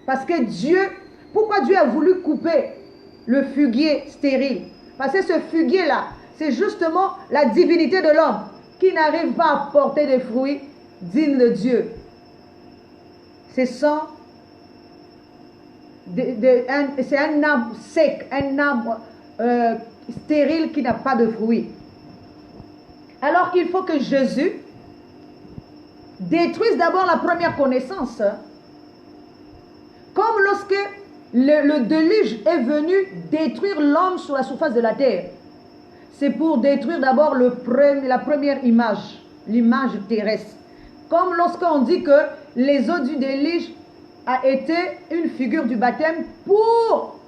[SPEAKER 1] Parce que Dieu, pourquoi Dieu a voulu couper le figuier stérile? Parce que ce figuier-là, c'est justement la divinité de l'homme qui n'arrive pas à porter des fruits dignes de Dieu. C'est un arbre sec, un arbre stérile qui n'a pas de fruits. Alors qu'il faut que Jésus détruise d'abord la première connaissance Comme lorsque le déluge est venu détruire l'homme sur la surface de la terre. C'est pour détruire d'abord la première image, l'image terrestre. Comme lorsqu'on dit que les eaux du déluge a été une figure du baptême pour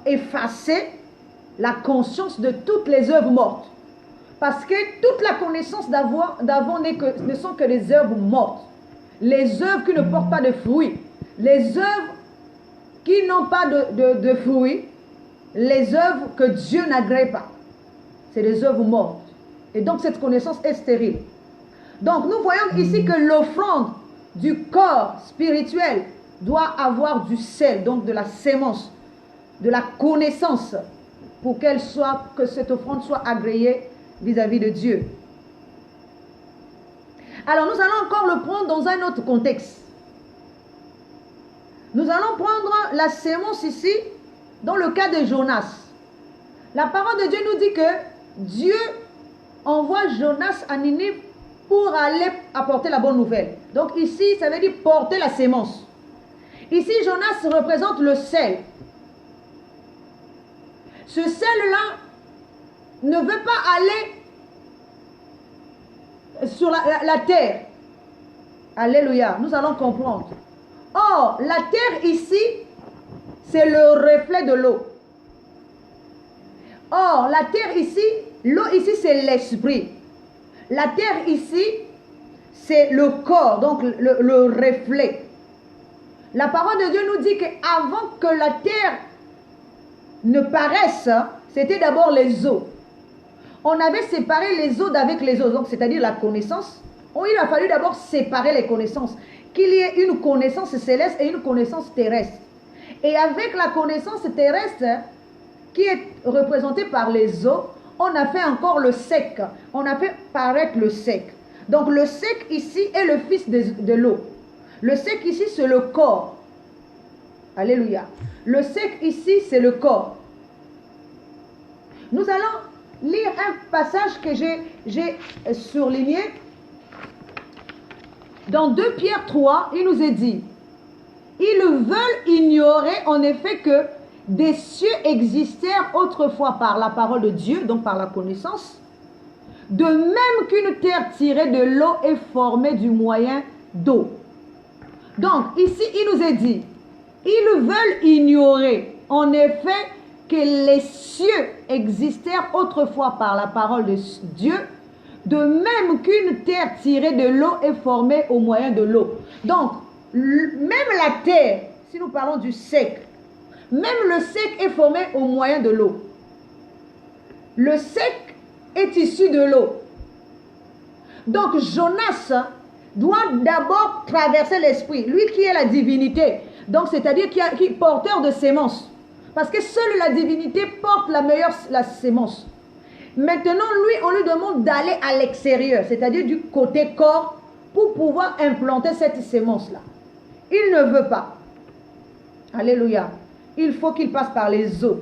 [SPEAKER 1] effacer la conscience de toutes les œuvres mortes. Parce que toute la connaissance d'avant ne sont que des œuvres mortes. Les œuvres qui ne portent pas de fruits. Les œuvres qui n'ont pas de fruits. Les œuvres que Dieu n'agrée pas. C'est des œuvres mortes. Et donc cette connaissance est stérile. Donc nous voyons ici que l'offrande du corps spirituel doit avoir du sel, donc de la sémence, de la connaissance, pour que cette offrande soit agréée vis-à-vis de Dieu. Alors nous allons encore le prendre dans un autre contexte. Nous allons prendre la sémence ici, dans le cas de Jonas. La parole de Dieu nous dit que Dieu envoie Jonas à Ninive pour aller apporter la bonne nouvelle. Donc ici, ça veut dire porter la sémence. Ici, Jonas représente le sel. Ce sel-là ne veut pas aller sur la terre. Alléluia, nous allons comprendre. Or, la terre ici, c'est le reflet de l'eau. Or, la terre ici, l'eau ici, c'est l'esprit. La terre ici, c'est le corps, donc le reflet. La parole de Dieu nous dit qu'avant que la terre ne paraisse, c'était d'abord les eaux. On avait séparé les eaux d'avec les eaux, donc c'est-à-dire la connaissance. Il a fallu d'abord séparer les connaissances. Qu'il y ait une connaissance céleste et une connaissance terrestre. Et avec la connaissance terrestre, qui est représentée par les eaux, on a fait encore le sec. On a fait paraître le sec. Donc le sec ici est le fils de l'eau. Le sec ici, c'est le corps. Alléluia. Le sec ici, c'est le corps. Nous allons lire un passage que j'ai surligné. Dans 2 Pierre 3, il nous est dit, ils veulent ignorer en effet que des cieux existèrent autrefois par la parole de Dieu, donc par la connaissance, de même qu'une terre tirée de l'eau est formée du moyen d'eau. Donc ici, il nous est dit, ils veulent ignorer en effet que les cieux existèrent autrefois par la parole de Dieu, de même qu'une terre tirée de l'eau est formée au moyen de l'eau. Donc, même la terre, si nous parlons du sec, même le sec est formé au moyen de l'eau. Le sec est issu de l'eau. Donc, Jonas doit d'abord traverser l'esprit, lui qui est la divinité. Donc, c'est-à-dire qui est porteur de sémence. Parce que seule la divinité porte la sémence. Maintenant, lui, on lui demande d'aller à l'extérieur, c'est-à-dire du côté corps, pour pouvoir implanter cette sémence-là. Il ne veut pas. Alléluia. Il faut qu'il passe par les eaux.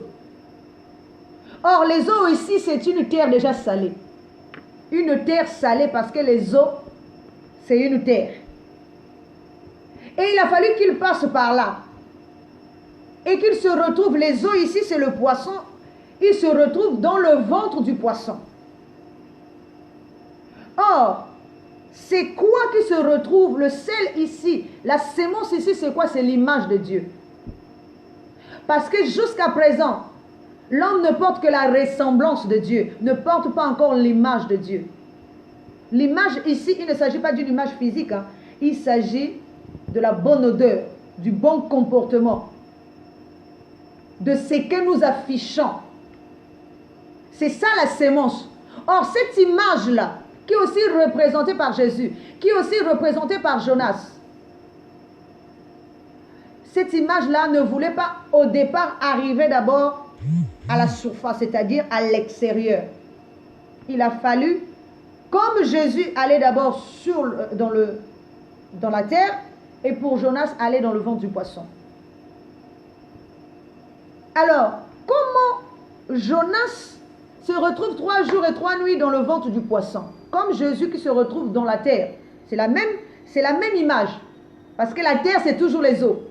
[SPEAKER 1] Or, les eaux ici, c'est une terre déjà salée. Une terre salée parce que les eaux, c'est une terre. Et il a fallu qu'il passe par là. Et qu'il se retrouve, les eaux ici, c'est le poisson. Il se retrouve dans le ventre du poisson. Or, c'est quoi qui se retrouve? Le sel ici, la sémence ici, c'est quoi? C'est l'image de Dieu. Parce que jusqu'à présent, l'homme ne porte que la ressemblance de Dieu, ne porte pas encore l'image de Dieu. L'image ici, il ne s'agit pas d'une image physique, hein. Il s'agit de la bonne odeur, du bon comportement, de ce que nous affichons. C'est ça la sémence. Or, cette image-là, qui est aussi représentée par Jésus, qui est aussi représentée par Jonas, cette image-là ne voulait pas au départ arriver d'abord à la surface, c'est-à-dire à l'extérieur. Il a fallu, comme Jésus allait d'abord dans la terre, et pour Jonas aller dans le ventre du poisson. Alors, comment Jonas se retrouve 3 jours et 3 nuits dans le ventre du poisson, comme Jésus qui se retrouve dans la terre? C'est la même image. Parce que la terre, c'est toujours les eaux.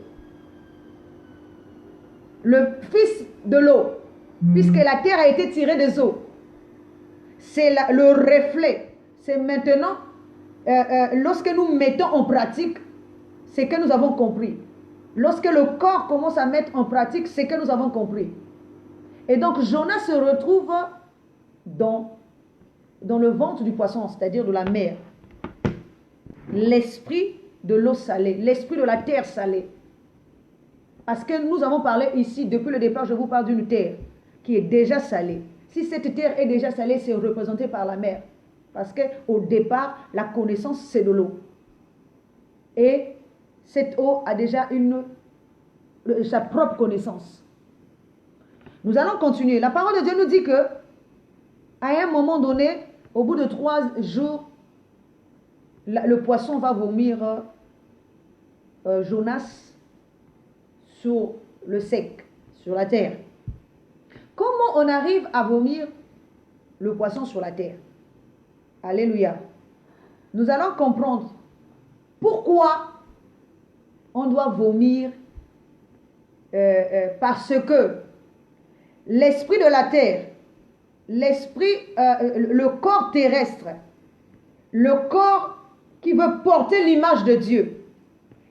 [SPEAKER 1] Le fils de l'eau, puisque la terre a été tirée des eaux. C'est le reflet. C'est maintenant, lorsque nous mettons en pratique ce que nous avons compris. Lorsque le corps commence à mettre en pratique ce que nous avons compris. Et donc Jonas se retrouve dans le ventre du poisson, c'est-à-dire de la mer. L'esprit de l'eau salée, l'esprit de la terre salée. Parce que nous avons parlé ici, depuis le départ, je vous parle d'une terre qui est déjà salée. Si cette terre est déjà salée, c'est représenté par la mer. Parce qu'au départ, la connaissance, c'est de l'eau. Et cette eau a déjà sa propre connaissance. Nous allons continuer. La parole de Dieu nous dit que, à un moment donné, au bout de 3 jours, le poisson va vomir Jonas sur le sec, sur la terre. Comment on arrive à vomir le poisson sur la terre? Alléluia. Nous allons comprendre pourquoi on doit vomir, parce que l'esprit de la terre, le corps terrestre, le corps qui veut porter l'image de Dieu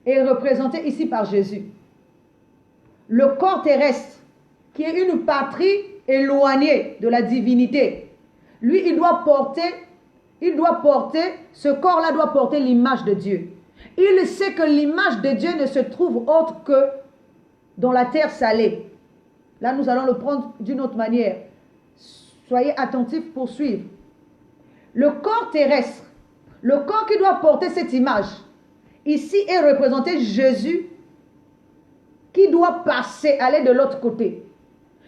[SPEAKER 1] est représenté ici par Jésus. Le corps terrestre, qui est une patrie éloignée de la divinité, lui, il doit porter, ce corps-là doit porter l'image de Dieu. Il sait que l'image de Dieu ne se trouve autre que dans la terre salée. Là, nous allons le prendre d'une autre manière. Soyez attentifs pour suivre. Le corps terrestre, le corps qui doit porter cette image, ici est représenté Jésus, qui doit passer, aller de l'autre côté.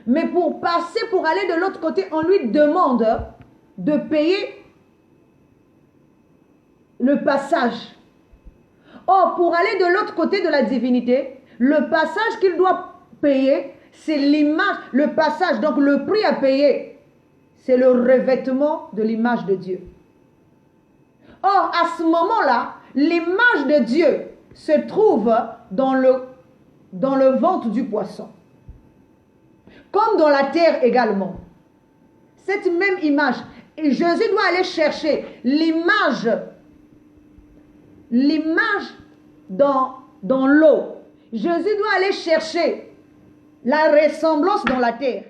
[SPEAKER 1] Mais pour passer, pour aller de l'autre côté, on lui demande de payer le passage. Or, pour aller de l'autre côté de la divinité, le passage qu'il doit payer, c'est l'image, le passage, donc le prix à payer, c'est le revêtement de l'image de Dieu. Or, à ce moment-là, l'image de Dieu se trouve dans le ventre du poisson. Comme dans la terre également. Cette même image. Et Jésus doit aller chercher l'image dans l'eau. Jésus doit aller chercher la ressemblance dans la terre.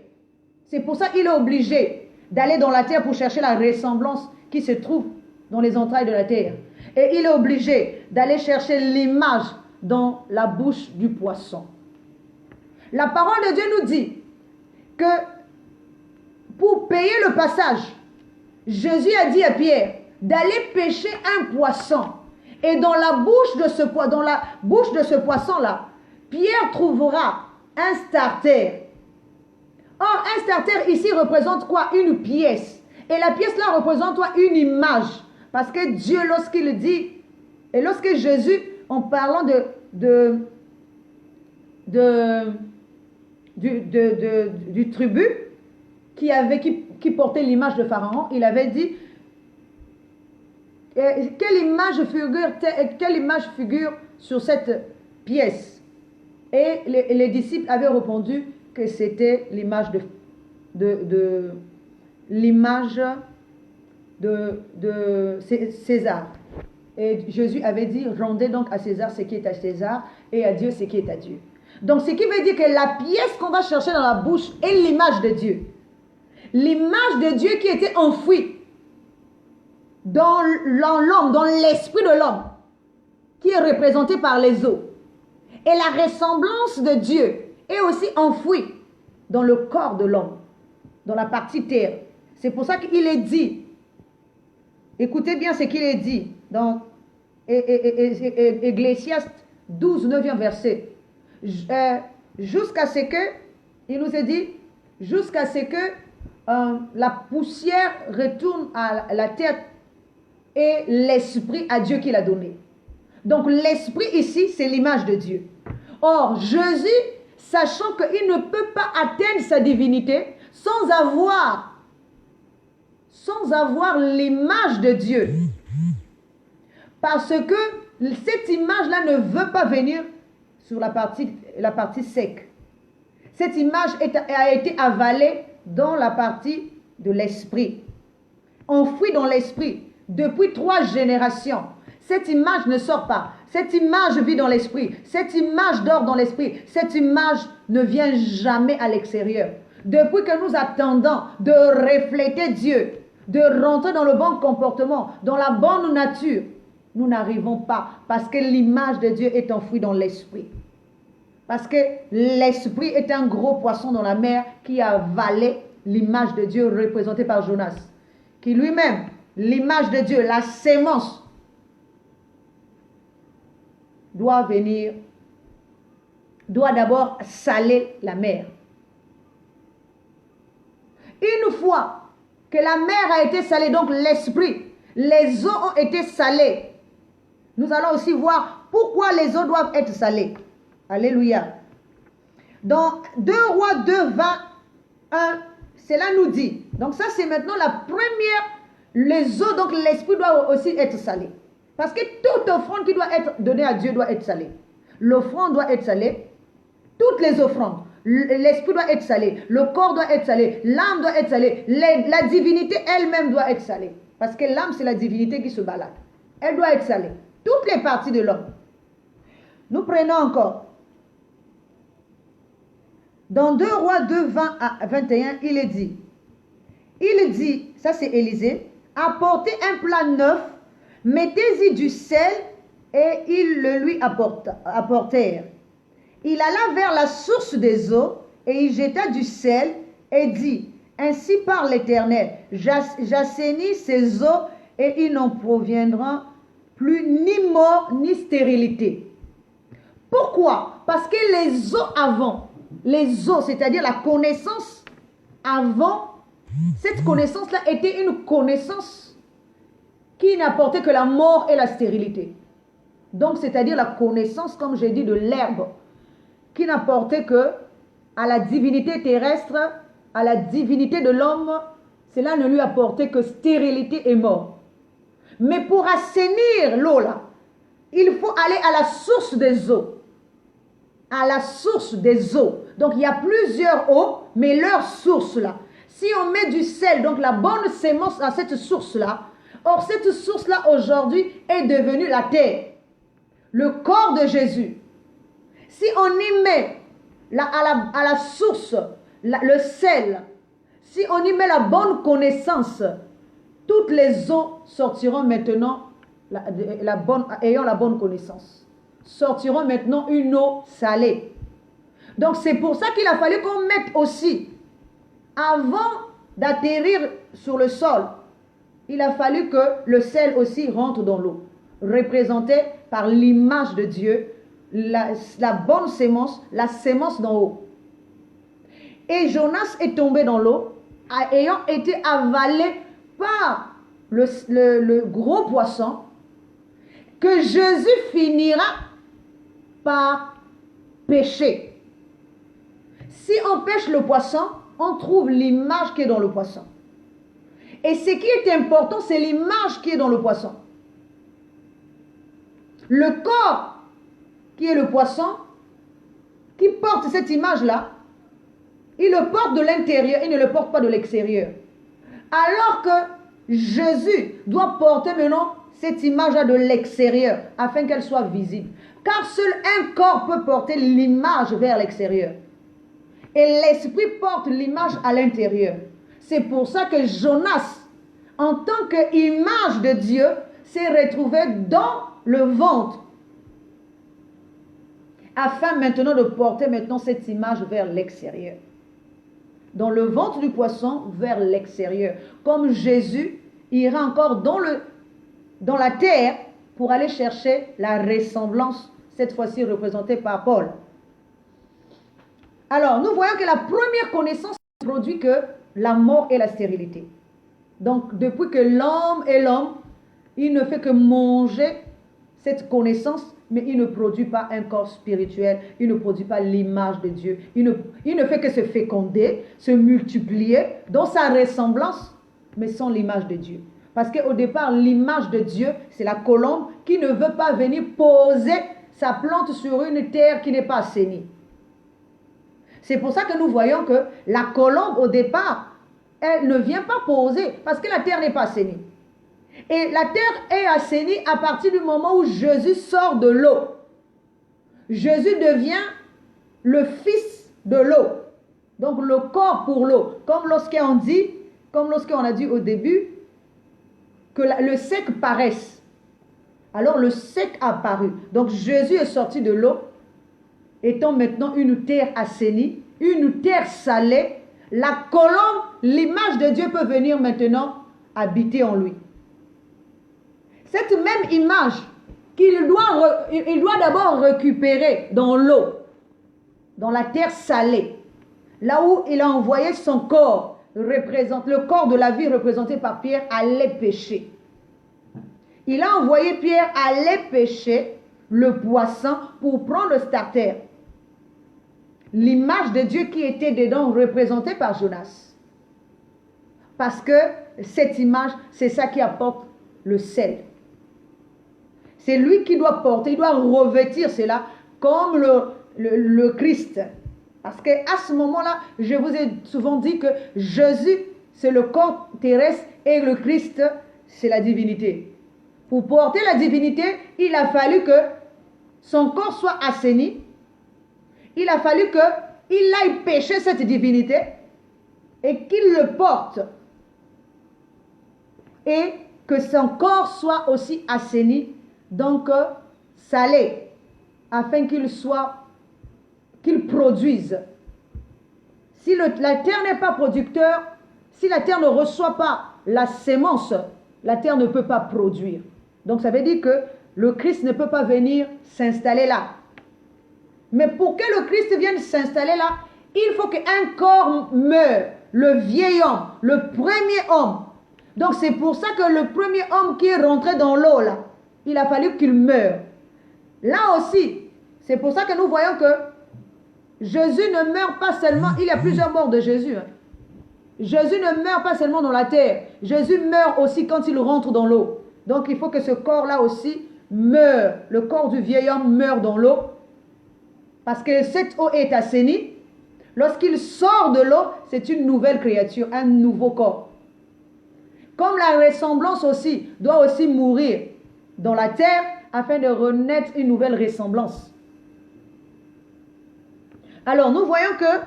[SPEAKER 1] C'est pour ça qu'il est obligé d'aller dans la terre pour chercher la ressemblance qui se trouve dans les entrailles de la terre. Et il est obligé d'aller chercher l'image dans la bouche du poisson. La parole de Dieu nous dit que pour payer le passage, Jésus a dit à Pierre d'aller pêcher un poisson. Et dans la bouche de ce poisson-là, Pierre trouvera un starter. Or, un starter ici représente quoi? Une pièce. Et la pièce-là représente quoi? Une image. Parce que Dieu, lorsqu'il dit, et lorsque Jésus, en parlant du tribut qui portait l'image de Pharaon, il avait dit, quelle image figure sur cette pièce? Et les disciples avaient répondu que c'était l'image de César. Et Jésus avait dit, rendez donc à César ce qui est à César et à Dieu ce qui est à Dieu. Donc ce qui veut dire que la pièce qu'on va chercher dans la bouche est l'image de Dieu. L'image de Dieu qui était enfouie dans l'homme, dans l'esprit de l'homme, qui est représenté par les eaux. Et la ressemblance de Dieu est aussi enfouie dans le corps de l'homme, dans la partie terre. C'est pour ça qu'il est dit, écoutez bien ce qu'il est dit dans Ecclésiaste 12, 9e verset. Jusqu'à ce que, il nous est dit, jusqu'à ce que la poussière retourne à la terre et l'esprit à Dieu qui l'a donné. Donc l'esprit ici, c'est l'image de Dieu. Or, Jésus, sachant qu'il ne peut pas atteindre sa divinité sans avoir l'image de Dieu. Parce que Cette image-là ne veut pas venir sur la partie sec. Cette image a été avalée dans la partie de l'esprit, enfouie dans l'esprit depuis 3 générations. Cette image ne sort pas. Cette image vit dans l'esprit. Cette image dort dans l'esprit. Cette image ne vient jamais à l'extérieur. Depuis que nous attendons de refléter Dieu, de rentrer dans le bon comportement, dans la bonne nature, nous n'arrivons pas parce que l'image de Dieu est enfouie dans l'esprit. Parce que l'esprit est un gros poisson dans la mer qui a avalé l'image de Dieu représentée par Jonas. Qui lui-même, l'image de Dieu, la sémence, doit d'abord saler la mer. Une fois que la mer a été salée, donc l'esprit, les eaux ont été salées. Nous allons aussi voir pourquoi les eaux doivent être salées. Alléluia. Dans 2 Rois 2, 21, cela nous dit. Donc ça, c'est maintenant la première. Les eaux, donc l'esprit doit aussi être salé. Parce que toute offrande qui doit être donnée à Dieu doit être salée. L'offrande doit être salée. Toutes les offrandes. L'esprit doit être salé. Le corps doit être salé. L'âme doit être salée. La divinité elle-même doit être salée. Parce que l'âme, c'est la divinité qui se balade. Elle doit être salée. Toutes les parties de l'homme. Nous prenons encore. Dans 2 Rois 2, 20 à 21, il dit, ça c'est Élisée, apportez un plat neuf, mettez-y du sel, et ils le lui apportèrent. Il alla vers la source des eaux, et il jeta du sel, et dit, ainsi parle l'Éternel, j'assainis ces eaux, et il n'en proviendra plus ni mort, ni stérilité. Pourquoi? Parce que les eaux avant, les eaux, c'est-à-dire la connaissance avant, cette connaissance-là était une connaissance qui n'apportait que la mort et la stérilité. Donc, c'est-à-dire la connaissance, comme j'ai dit, de l'herbe, qui n'apportait que à la divinité terrestre, à la divinité de l'homme, cela ne lui apportait que stérilité et mort. Mais pour assainir l'eau là, il faut aller à la source des eaux. À la source des eaux. Donc il y a plusieurs eaux, mais leur source là. Si on met du sel, donc la bonne sémence à cette source là, or cette source là aujourd'hui est devenue la terre. Le corps de Jésus. Si on y met à la source le sel, si on y met la bonne connaissance, toutes les eaux sortiront maintenant, ayant la bonne connaissance, sortiront maintenant une eau salée. Donc c'est pour ça qu'il a fallu qu'on mette aussi, avant d'atterrir sur le sol, il a fallu que le sel aussi rentre dans l'eau, représenté par l'image de Dieu, la bonne sémence, la sémence d'en haut. Et Jonas est tombé dans l'eau, ayant été avalé par le gros poisson, que Jésus finira par pêcher. Si on pêche le poisson, on trouve l'image qui est dans le poisson. Et ce qui est important, c'est l'image qui est dans le poisson. Le corps qui est le poisson, qui porte cette image-là, il le porte de l'intérieur, il ne le porte pas de l'extérieur. Alors que Jésus doit porter maintenant cette image-là de l'extérieur, afin qu'elle soit visible. Car seul un corps peut porter l'image vers l'extérieur. Et l'esprit porte l'image à l'intérieur. C'est pour ça que Jonas, en tant qu'image de Dieu, s'est retrouvé dans le ventre. Afin maintenant de porter maintenant cette image vers l'extérieur. Dans le ventre du poisson vers l'extérieur. Comme Jésus ira encore dans la terre pour aller chercher la ressemblance, cette fois-ci représentée par Paul. Alors, nous voyons que la première connaissance produit que la mort et la stérilité. Donc, depuis que l'homme est l'homme, il ne fait que manger cette connaissance, mais il ne produit pas un corps spirituel, il ne produit pas l'image de Dieu. Il ne fait que se féconder, se multiplier dans sa ressemblance, mais sans l'image de Dieu. Parce qu'au départ, l'image de Dieu, c'est la colombe qui ne veut pas venir poser sa plante sur une terre qui n'est pas assainie. C'est pour ça que nous voyons que la colombe, au départ, elle ne vient pas poser parce que la terre n'est pas assainie. Et la terre est assainie à partir du moment où Jésus sort de l'eau. Jésus devient le fils de l'eau. Donc le corps pour l'eau. Comme lorsqu'on a dit au début, que le sec paraisse. Alors le sec a apparu. Donc Jésus est sorti de l'eau, étant maintenant une terre assainie, une terre salée. La colombe, l'image de Dieu peut venir maintenant habiter en lui. Cette même image qu'il doit d'abord récupérer dans l'eau, dans la terre salée, là où il a envoyé son corps, le corps de la vie représenté par Pierre, allait pêcher. Il a envoyé Pierre aller pêcher le poisson pour prendre le starter. L'image de Dieu qui était dedans représentée par Jonas. Parce que cette image, c'est ça qui apporte le sel. C'est lui qui doit porter, il doit revêtir cela comme le Christ. Parce qu'à ce moment-là, je vous ai souvent dit que Jésus, c'est le corps terrestre et le Christ, c'est la divinité. Pour porter la divinité, il a fallu que son corps soit assaini. Il a fallu qu'il aille pêcher cette divinité et qu'il le porte. Et que son corps soit aussi assaini, donc salé, afin qu'il produise. Si la terre n'est pas producteur, si la terre ne reçoit pas la sémence, la terre ne peut pas produire. Donc ça veut dire que le Christ ne peut pas venir s'installer là. Mais pour que le Christ vienne s'installer là, il faut qu'un corps meure, le vieil homme, le premier homme. Donc c'est pour ça que le premier homme qui est rentré dans l'eau là, il a fallu qu'il meure. Là aussi, c'est pour ça que nous voyons que Jésus ne meurt pas seulement, il y a plusieurs morts de Jésus. Jésus ne meurt pas seulement dans la terre, Jésus meurt aussi quand il rentre dans l'eau. Donc il faut que ce corps-là aussi meure. Le corps du vieil homme meurt dans l'eau. Parce que cette eau est assainie. Lorsqu'il sort de l'eau, c'est une nouvelle créature, un nouveau corps. Comme la ressemblance aussi doit aussi mourir dans la terre afin de renaître une nouvelle ressemblance. Alors nous voyons que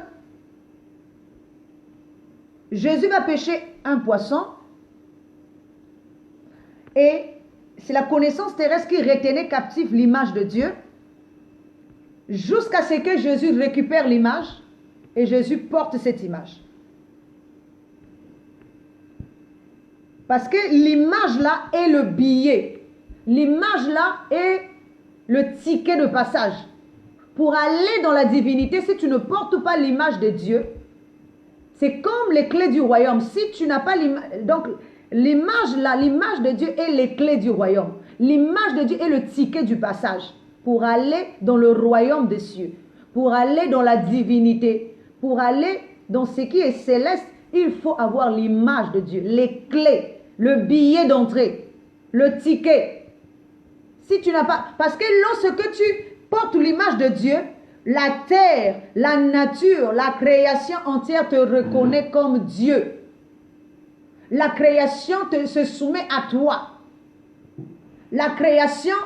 [SPEAKER 1] Jésus va pêcher un poisson et c'est la connaissance terrestre qui retenait captive l'image de Dieu jusqu'à ce que Jésus récupère l'image et Jésus porte cette image. Parce que l'image là est le billet. L'image là est le ticket de passage. Pour aller dans la divinité, si tu ne portes pas l'image de Dieu, c'est comme les clés du royaume. Si tu n'as pas l'image, donc l'image là, l'image de Dieu est les clés du royaume. L'image de Dieu est le ticket du passage pour aller dans le royaume des cieux, pour aller dans la divinité, pour aller dans ce qui est céleste. Il faut avoir l'image de Dieu, les clés, le billet d'entrée, le ticket. Si tu n'as pas, parce que lorsque tu portes l'image de Dieu, la terre, la nature, la création entière te reconnaît comme Dieu. La création se soumet à toi. La création,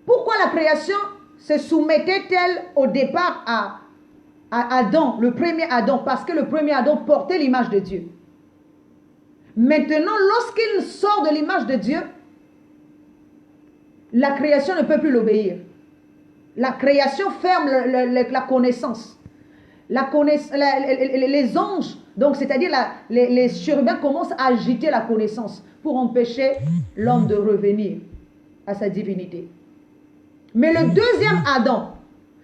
[SPEAKER 1] pourquoi la création se soumettait-elle au départ à Adam, le premier Adam? Parce que le premier Adam portait l'image de Dieu. Maintenant, lorsqu'il sort de l'image de Dieu, la création ne peut plus l'obéir. La création ferme la connaissance. Les anges, donc c'est-à-dire les chérubins commencent à agiter la connaissance pour empêcher l'homme de revenir à sa divinité. Mais le deuxième Adam,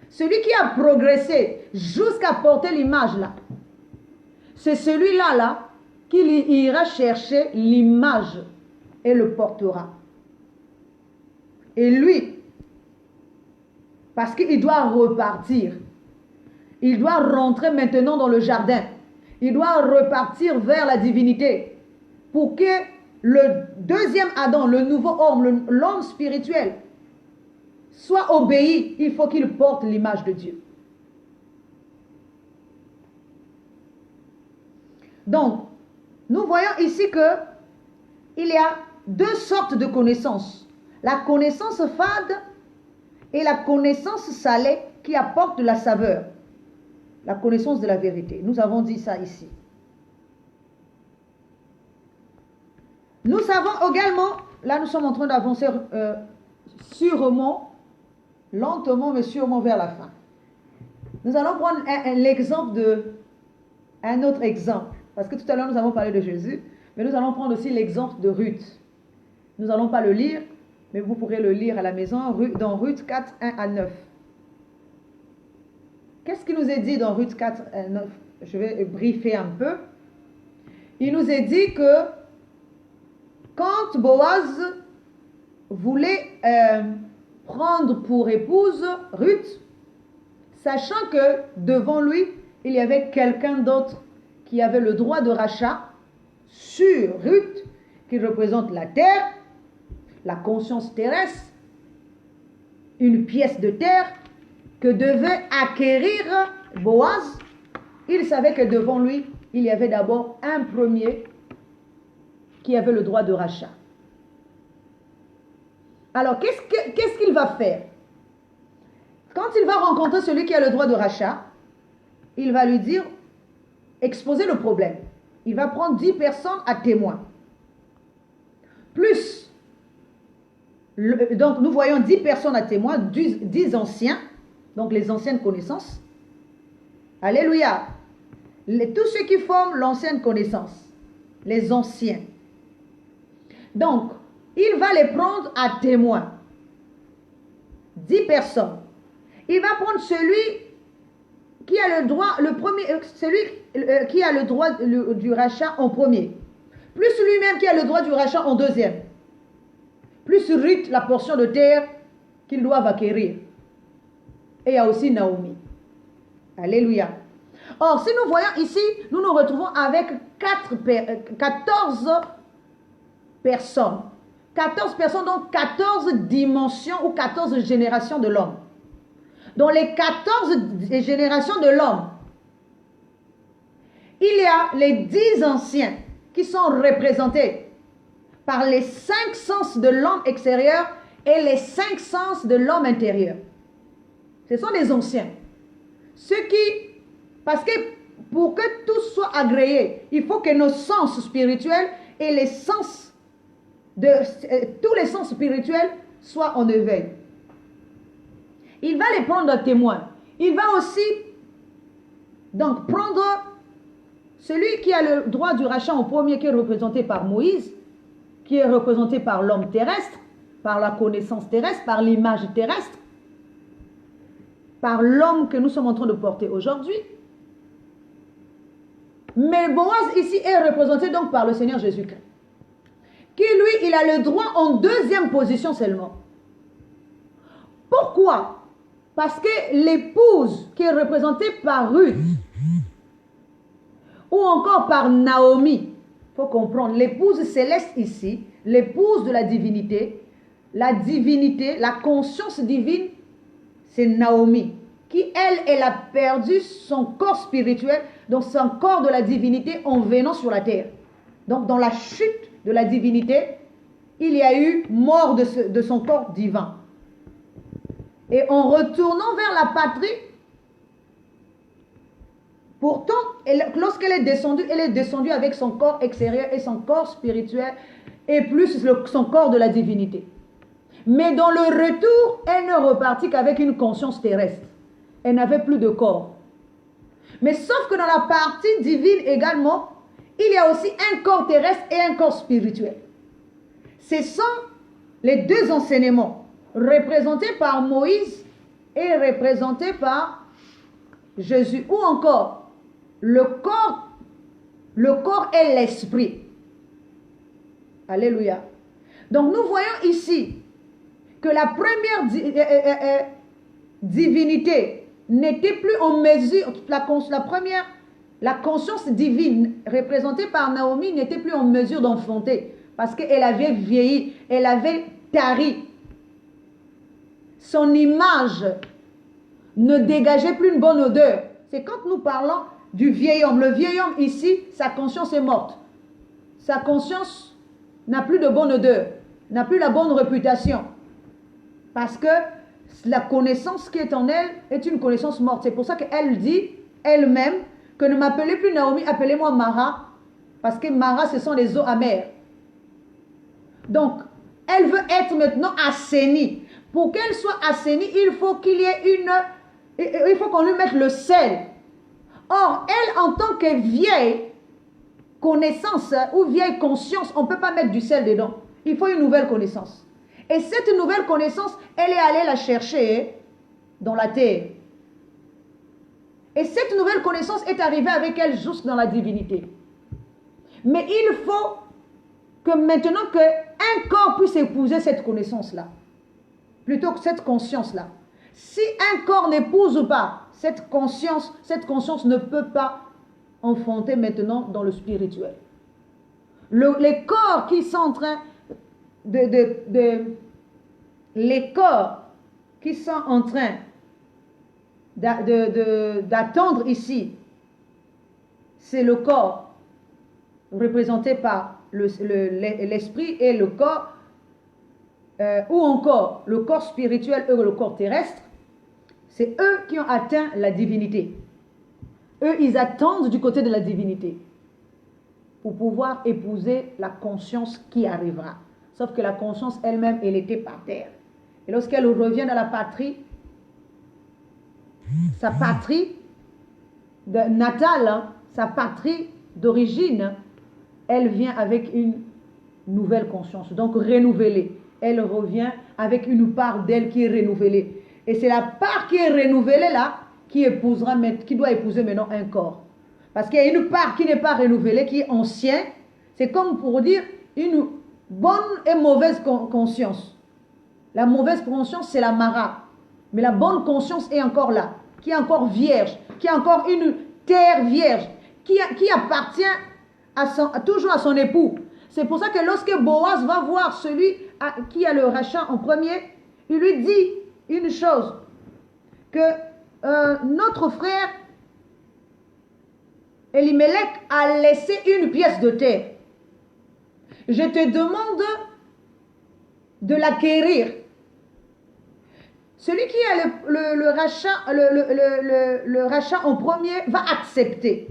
[SPEAKER 1] celui qui a progressé jusqu'à porter l'image là, c'est celui-là là, qui ira chercher l'image et le portera. Et lui, parce qu'il doit repartir, il doit rentrer maintenant dans le jardin, il doit repartir vers la divinité. pour que le deuxième Adam, le nouveau homme, l'homme spirituel, soit obéi, il faut qu'il porte l'image de Dieu. Donc, nous voyons ici que il y a deux sortes de connaissances. La connaissance fade et la connaissance salée qui apporte de la saveur. La connaissance de la vérité. Nous avons dit ça ici. Nous savons également, là nous sommes en train d'avancer sûrement, lentement mais sûrement vers la fin. Nous allons prendre l'exemple un autre exemple. Parce que tout à l'heure nous avons parlé de Jésus, mais nous allons prendre aussi l'exemple de Ruth. Nous n'allons pas le lire, mais vous pourrez le lire à la maison dans Ruth 4, 1 à 9. Qu'est-ce qui nous est dit dans Ruth 4, 1 à 9? Je vais briefer un peu. Il nous est dit que quand Boaz voulait prendre pour épouse Ruth, sachant que devant lui, il y avait quelqu'un d'autre qui avait le droit de rachat sur Ruth, qui représente la terre, la conscience terrestre, une pièce de terre que devait acquérir Boaz. Il savait que devant lui, il y avait d'abord un premier qui avait le droit de rachat. Alors, qu'est-ce qu'il va faire? Quand il va rencontrer celui qui a le droit de rachat, il va lui dire, exposer le problème. Il va prendre 10 personnes à témoin. Plus, donc nous voyons 10 personnes à témoin, 10 anciens, donc les anciennes connaissances. Alléluia. Tous ceux qui forment l'ancienne connaissance, les anciens. Donc, il va les prendre à témoin. 10 personnes. Il va prendre celui qui a le droit, celui qui a le droit du rachat en premier. Plus lui-même qui a le droit du rachat en deuxième. Plus Ruth, la portion de terre qu'ils doivent acquérir. Et il y a aussi Naomi. Alléluia. Or, si nous voyons ici, nous nous retrouvons avec 14 personnes. 14 personnes, donc 14 dimensions ou 14 générations de l'homme. Dans les 14 générations de l'homme, il y a les 10 anciens qui sont représentés par les 5 sens de l'homme extérieur et les 5 sens de l'homme intérieur. Ce sont les anciens. Parce que pour que tout soit agréé, il faut que nos sens spirituels et les sens tous les sens spirituels soient en éveil. Il va les prendre à témoin. Il va aussi donc prendre celui qui a le droit du rachat en premier, qui est représenté par Moïse, qui est représenté par l'homme terrestre, par la connaissance terrestre, par l'image terrestre, par l'homme que nous sommes en train de porter aujourd'hui. Mais Boaz ici est représenté donc par le Seigneur Jésus-Christ, qui lui, il a le droit en deuxième position seulement. Pourquoi? Parce que l'épouse qui est représentée par Ruth, ou encore par Naomi, il faut comprendre, l'épouse céleste ici, l'épouse de la divinité, la conscience divine, c'est Naomi, qui elle a perdu son corps spirituel, donc son corps de la divinité en venant sur la terre. Donc dans la chute de la divinité, il y a eu mort de son corps divin. Et en retournant vers la patrie, pourtant, lorsqu'elle est descendue avec son corps extérieur et son corps spirituel, et plus son corps de la divinité. Mais dans le retour, elle ne repartit qu'avec une conscience terrestre. Elle n'avait plus de corps. Mais sauf que dans la partie divine également, il y a aussi un corps terrestre et un corps spirituel. Ce sont les deux enseignements représentés par Moïse et représentés par Jésus. Ou encore, le corps et l'esprit. Alléluia. Donc nous voyons ici que la première divinité n'était plus en mesure, la première La conscience divine représentée par Naomi n'était plus en mesure d'enfanter parce qu'elle avait vieilli, elle avait tari. Son image ne dégageait plus une bonne odeur. C'est quand nous parlons du vieil homme. Le vieil homme ici, sa conscience est morte. Sa conscience n'a plus de bonne odeur, n'a plus la bonne réputation. Parce que la connaissance qui est en elle est une connaissance morte. C'est pour ça qu'elle dit elle-même que ne m'appelez plus Naomi, appelez-moi Mara. Parce que Mara, ce sont les eaux amères. Donc, elle veut être maintenant assainie. Pour qu'elle soit assainie, il faut qu'il y ait il faut qu'on lui mette le sel. Or, elle, en tant que vieille connaissance ou vieille conscience, on ne peut pas mettre du sel dedans. Il faut une nouvelle connaissance. Et cette nouvelle connaissance, elle est allée la chercher dans la terre. Et cette nouvelle connaissance est arrivée avec elle juste dans la divinité. Mais il faut que maintenant qu'un corps puisse épouser cette connaissance-là, plutôt que cette conscience-là. Si un corps n'épouse pas cette conscience ne peut pas enfanter maintenant dans le spirituel. Les corps qui sont en train les corps qui sont en train d'attendre ici, c'est le corps représenté par l'esprit et le corps, ou encore le corps spirituel et le corps terrestre. C'est eux qui ont atteint la divinité. Eux, ils attendent du côté de la divinité pour pouvoir épouser la conscience qui arrivera. Sauf que la conscience elle-même, elle était par terre. Et lorsqu'elle revient à la patrie, sa patrie natale, sa patrie d'origine, elle vient avec une nouvelle conscience, donc renouvelée. Elle revient avec une part d'elle qui est renouvelée. Et c'est la part qui est renouvelée là qui doit épouser maintenant un corps. Parce qu'il y a une part qui n'est pas renouvelée, qui est ancienne. C'est comme pour dire une bonne et mauvaise conscience. La mauvaise conscience, c'est la Mara. Mais la bonne conscience est encore là, qui est encore vierge, qui est encore une terre vierge, qui appartient toujours à son époux. C'est pour ça que lorsque Boaz va voir celui qui a le rachat en premier, il lui dit une chose, que notre frère Elimelech a laissé une pièce de terre. Je te demande de l'acquérir. Celui qui a le rachat en premier va accepter.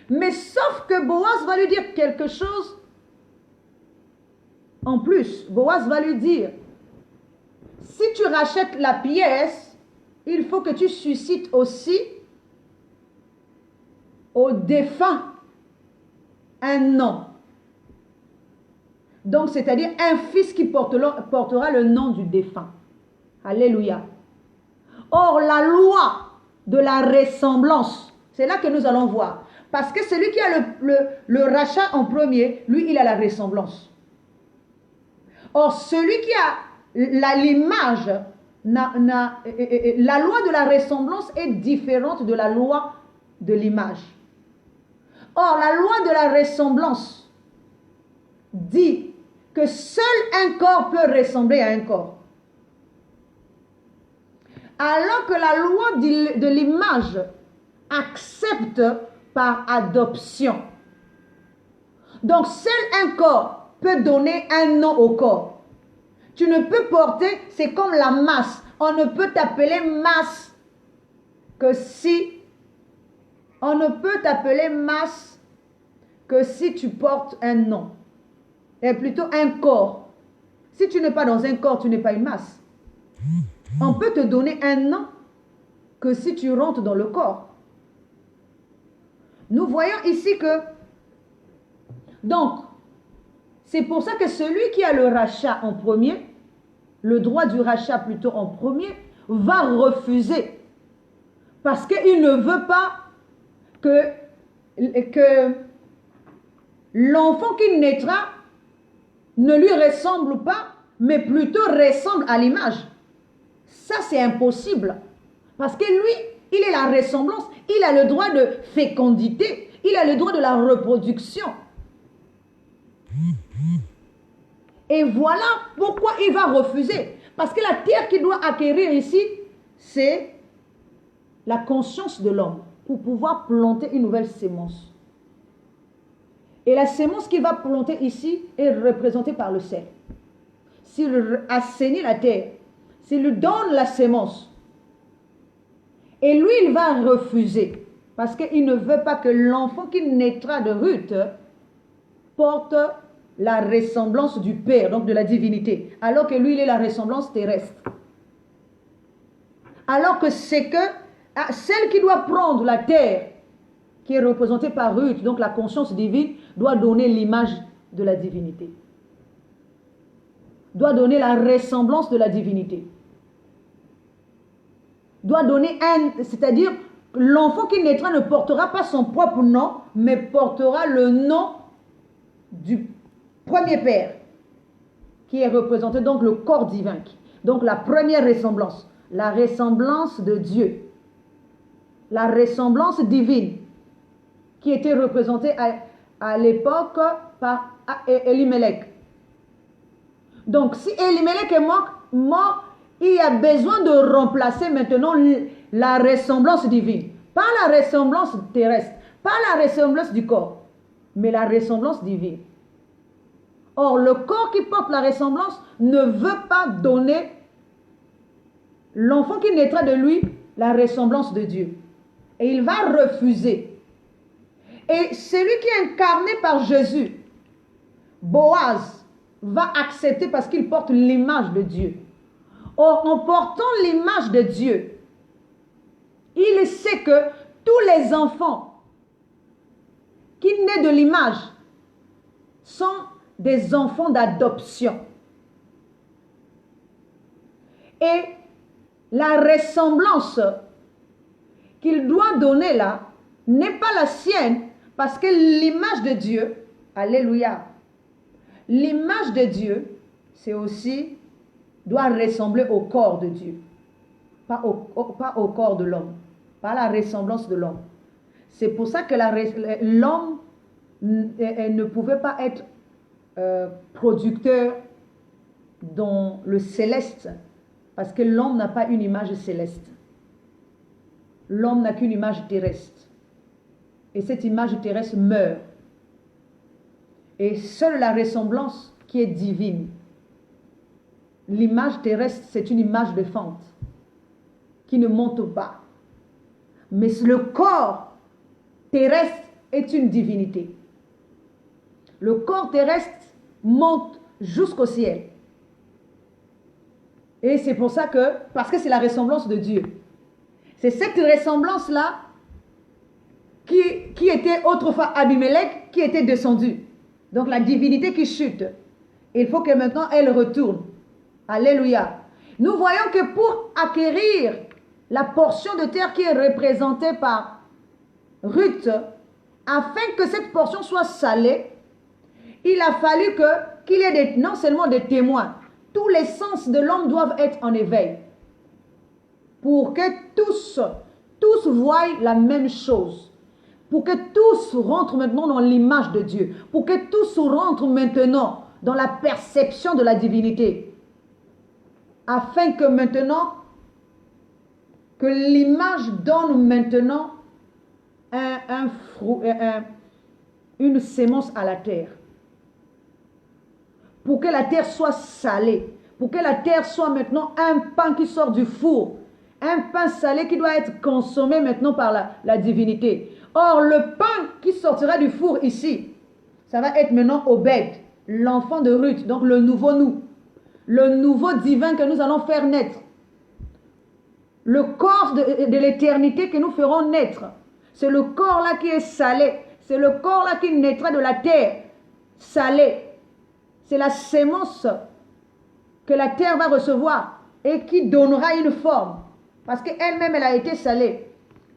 [SPEAKER 1] Mais sauf que Boaz va lui dire quelque chose en plus. Boaz va lui dire, si tu rachètes la pièce, il faut que tu suscites aussi au défunt un nom. Donc, c'est-à-dire un fils qui portera le nom du défunt. Alléluia. Or, la loi de la ressemblance, c'est là que nous allons voir. Parce que celui qui a le rachat en premier, lui, il a la ressemblance. Or, celui qui a l'image, la loi de la ressemblance est différente de la loi de l'image. Or, la loi de la ressemblance dit que seul un corps peut ressembler à un corps. Alors que la loi de l'image accepte par adoption. Donc, seul un corps peut donner un nom au corps. Tu ne peux porter, c'est comme la masse. On ne peut t'appeler masse que si... On ne peut t'appeler masse que si tu portes un nom. Et plutôt un corps. Si tu n'es pas dans un corps, tu n'es pas une masse. On peut te donner un nom que si tu rentres dans le corps. Nous voyons ici que, donc, c'est pour ça que celui qui a le rachat en premier, le droit du rachat plutôt en premier, va refuser. Parce qu'il ne veut pas que l'enfant qui naîtra ne lui ressemble pas, mais plutôt ressemble à l'image. Ça, c'est impossible. Parce que lui, Il est la ressemblance. Il a le droit de fécondité. Il a le droit de la reproduction. Et voilà pourquoi il va refuser. Parce que la terre qu'il doit acquérir ici, c'est la conscience de l'homme pour pouvoir planter une nouvelle sémence. Et la sémence qu'il va planter ici est représentée par le sel. S'il assainit la terre, s'il lui donne la sémence, et lui, il va refuser. Parce qu'il ne veut pas que l'enfant qui naîtra de Ruth porte la ressemblance du Père, donc de la divinité. Alors que lui, il est la ressemblance terrestre. Alors que c'est que celle qui doit prendre la terre, qui est représentée par Ruth, donc la conscience divine, doit donner l'image de la divinité. Doit donner la ressemblance de la divinité. Doit donner c'est-à-dire l'enfant qui naîtra ne portera pas son propre nom, mais portera le nom du premier père, qui est représenté donc le corps divin. Donc la première ressemblance, la ressemblance de Dieu, la ressemblance divine, qui était représentée à l'époque par Elimelech. Donc si Elimelech est mort, il y a besoin de remplacer maintenant la ressemblance divine. Pas la ressemblance terrestre, pas la ressemblance du corps, mais la ressemblance divine. Or, le corps qui porte la ressemblance ne veut pas donner l'enfant qui naîtra de lui la ressemblance de Dieu. Et il va refuser. Et celui qui est incarné par Jésus, Boaz, va accepter parce qu'il porte l'image de Dieu. Or, en portant l'image de Dieu, il sait que tous les enfants qui naissent de l'image sont des enfants d'adoption. Et la ressemblance qu'il doit donner là n'est pas la sienne parce que l'image de Dieu, alléluia, l'image de Dieu, c'est aussi, doit ressembler au corps de Dieu, pas au corps de l'homme, pas la ressemblance de l'homme. C'est pour ça que l'homme ne pouvait pas être producteur dans le céleste, parce que l'homme n'a pas une image céleste. L'homme n'a qu'une image terrestre. Et cette image terrestre meurt. Et seule la ressemblance qui est divine. L'image terrestre, c'est une image de fente qui ne monte pas. Mais le corps terrestre est une divinité. Le corps terrestre monte jusqu'au ciel. Et c'est pour ça que, parce que c'est la ressemblance de Dieu. C'est cette ressemblance-là qui était autrefois Abimelech, qui était descendue. Donc la divinité qui chute. Il faut que maintenant elle retourne. Alléluia. Nous voyons que pour acquérir la portion de terre qui est représentée par Ruth, afin que cette portion soit salée, il a fallu qu'il y ait non seulement des témoins, tous les sens de l'homme doivent être en éveil. Pour que tous voient la même chose. Pour que tous rentrent maintenant dans l'image de Dieu. Pour que tous rentrent maintenant dans la perception de la divinité. Afin que maintenant, que l'image donne maintenant une sémence à la terre. Pour que la terre soit salée. Pour que la terre soit maintenant un pain qui sort du four. Un pain salé qui doit être consommé maintenant par la divinité. Or, le pain qui sortira du four ici, ça va être maintenant Obed, l'enfant de Ruth, donc le nouveau nous. Le nouveau divin que nous allons faire naître. Le corps de l'éternité que nous ferons naître. C'est le corps là qui est salé. C'est le corps là qui naîtra de la terre salée. C'est la sémence que la terre va recevoir et qui donnera une forme. Parce qu'elle-même, elle a été salée.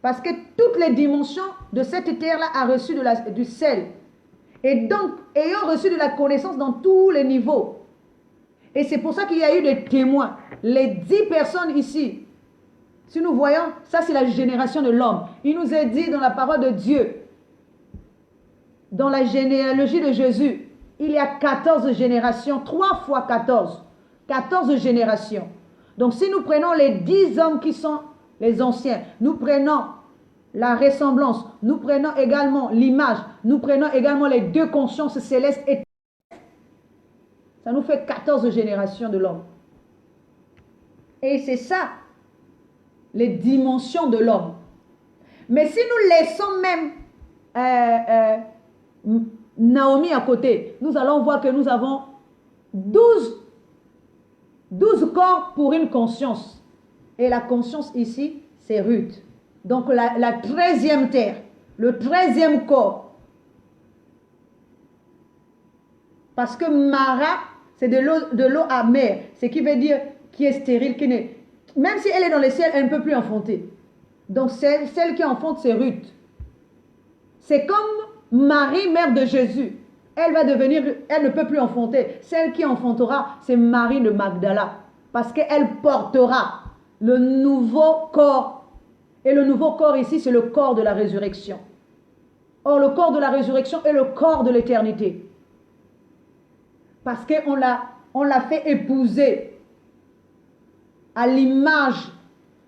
[SPEAKER 1] Parce que toutes les dimensions de cette terre-là a reçu du sel. Et donc, ayant reçu de la connaissance dans tous les niveaux. Et c'est pour ça qu'il y a eu des témoins. Les 10 personnes ici, Si nous voyons, ça c'est la génération de l'homme. Il nous est dit dans la parole de Dieu, dans la généalogie de Jésus, il y a 14 générations, 3 fois 14. 14 générations. Donc si nous prenons les 10 hommes qui sont les anciens, nous prenons la ressemblance, nous prenons également l'image, nous prenons également les 2 consciences célestes et ça nous fait 14 générations de l'homme. Et c'est ça, les dimensions de l'homme. Mais si nous laissons même Naomi à côté, nous allons voir que nous avons 12 corps pour une conscience. Et la conscience ici, c'est Ruth. Donc la 13e terre, le 13e corps. Parce que Mara, c'est de l'eau amère, ce qui veut dire qui est stérile, qui n'est... Même si elle est dans le ciel, elle ne peut plus enfanter. Donc celle qui enfante, c'est Ruth. C'est comme Marie, mère de Jésus. Elle va devenir, elle ne peut plus enfanter. Celle qui enfantera, c'est Marie de Magdala. Parce qu'elle portera le nouveau corps. Et le nouveau corps ici, c'est le corps de la résurrection. Or, le corps de la résurrection est le corps de l'éternité. Parce qu'on l'a fait épouser à l'image.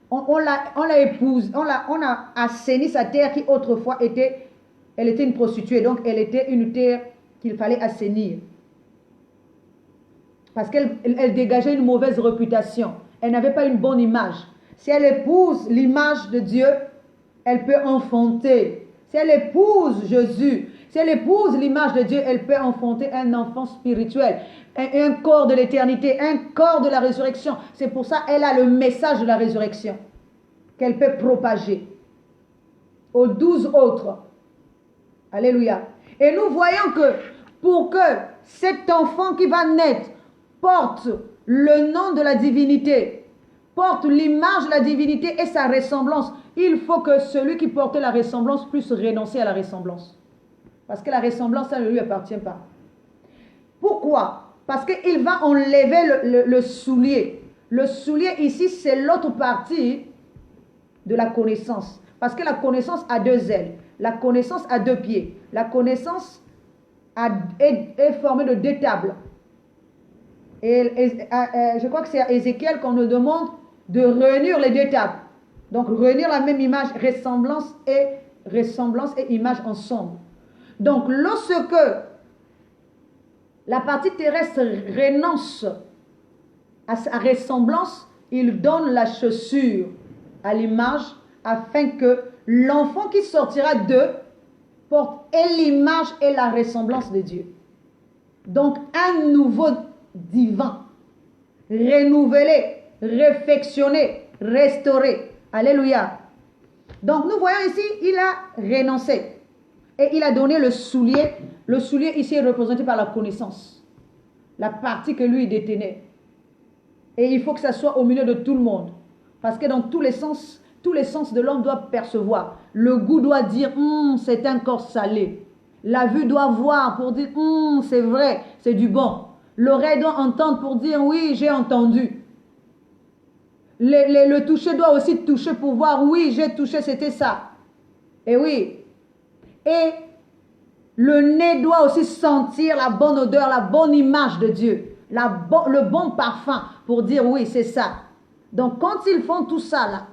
[SPEAKER 1] On l'a épouse, on a assaini sa terre qui autrefois était, elle était une prostituée. Donc, elle était une terre qu'il fallait assainir. Parce qu'elle dégageait une mauvaise réputation. Elle n'avait pas une bonne image. Si elle épouse l'image de Dieu, elle peut enfanter. Si elle épouse Jésus, si elle épouse l'image de Dieu, elle peut enfanter un enfant spirituel, un corps de l'éternité, un corps de la résurrection. C'est pour ça qu'elle a le message de la résurrection qu'elle peut propager aux 12 autres. Alléluia. Et nous voyons que pour que cet enfant qui va naître porte le nom de la divinité, porte l'image de la divinité et sa ressemblance, il faut que celui qui porte la ressemblance puisse renoncer à la ressemblance. Parce que la ressemblance, ça ne lui appartient pas. Pourquoi? Parce qu'il va enlever le soulier. Le soulier ici, c'est l'autre partie de la connaissance. Parce que la connaissance a 2 ailes. La connaissance a 2 pieds. La connaissance est formée de 2 tables. Et je crois que c'est à Ézéchiel qu'on nous demande de réunir les 2 tables. Donc réunir la même image, ressemblance et image ensemble. Donc lorsque la partie terrestre renonce à sa ressemblance, il donne la chaussure à l'image afin que l'enfant qui sortira d'eux porte et l'image et la ressemblance de Dieu. Donc un nouveau divin, renouvelé, réfectionné, restauré. Alléluia. Donc nous voyons ici, il a renoncé. Et il a donné le soulier. Le soulier ici est représenté par la connaissance. La partie que lui détenait. Et il faut que ça soit au milieu de tout le monde. Parce que dans tous les sens de l'homme doivent percevoir. Le goût doit dire, c'est un corps salé. La vue doit voir pour dire, c'est vrai, c'est du bon. L'oreille doit entendre pour dire, oui, j'ai entendu. Le toucher doit aussi toucher pour voir, oui, j'ai touché, c'était ça. Et oui. Et le nez doit aussi sentir la bonne odeur, la bonne image de Dieu. Le bon parfum pour dire, oui, c'est ça. Donc, quand ils font tout ça, là,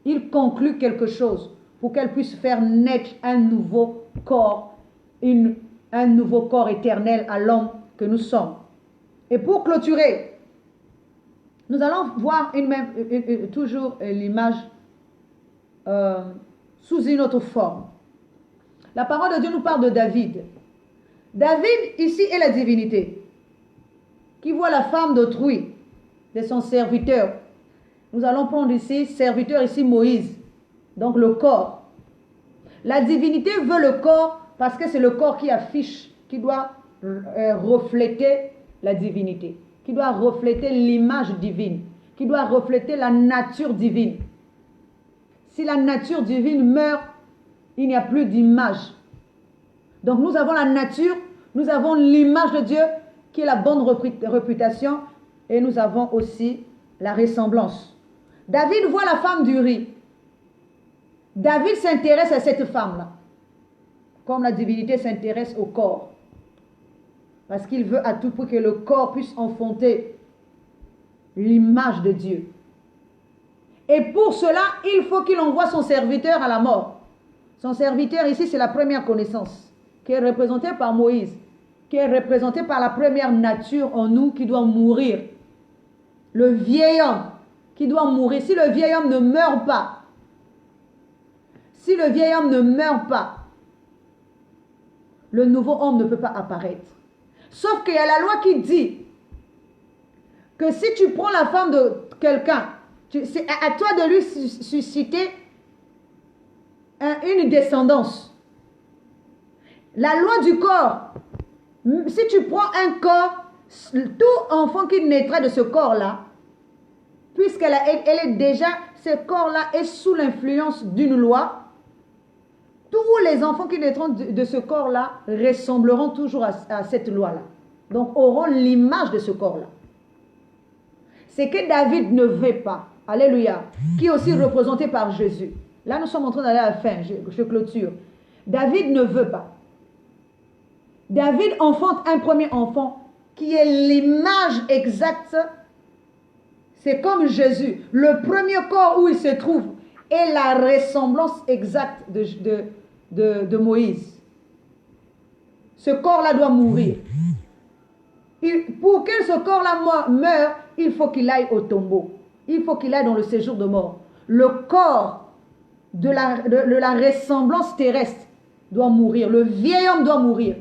[SPEAKER 1] ils concluent quelque chose pour qu'elle puisse faire naître un nouveau corps, un nouveau corps éternel à l'homme que nous sommes. Et pour clôturer, nous allons voir toujours l'image sous une autre forme. La parole de Dieu nous parle de David. David, ici, est la divinité qui voit la femme d'autrui, de son serviteur. Nous allons prendre ici, serviteur ici, Moïse. Donc le corps. La divinité veut le corps parce que c'est le corps qui affiche, qui doit refléter la divinité, qui doit refléter l'image divine, qui doit refléter la nature divine. Si la nature divine meurt, il n'y a plus d'image. Donc nous avons la nature, nous avons l'image de Dieu qui est la bonne réputation et nous avons aussi la ressemblance. David voit la femme d'Uri. David s'intéresse à cette femme-là. Comme la divinité s'intéresse au corps. Parce qu'il veut à tout prix que le corps puisse enfanter l'image de Dieu. Et pour cela, il faut qu'il envoie son serviteur à la mort. Son serviteur ici, c'est la première connaissance, qui est représentée par Moïse, qui est représentée par la première nature en nous qui doit mourir. Le vieil homme qui doit mourir. Si le vieil homme ne meurt pas, le nouveau homme ne peut pas apparaître. Sauf qu'il y a la loi qui dit que si tu prends la femme de quelqu'un, c'est à toi de lui susciter une descendance. La loi du corps, si tu prends un corps, tout enfant qui naîtra de ce corps-là, puisqu'elle est déjà, ce corps-là est sous l'influence d'une loi, tous les enfants qui naîtront de ce corps-là ressembleront toujours à cette loi-là. Donc auront l'image de ce corps-là. C'est que David ne veut pas. Alléluia. Qui est aussi représenté par Jésus. Là, nous sommes en train d'aller à la fin. Je clôture. David ne veut pas. David enfante un premier enfant qui est l'image exacte. C'est comme Jésus. Le premier corps où il se trouve est la ressemblance exacte de Moïse. Ce corps-là doit mourir. Pour que ce corps-là meure, il faut qu'il aille au tombeau. Il faut qu'il aille dans le séjour de mort. Le corps de la ressemblance terrestre doit mourir. Le vieil homme doit mourir.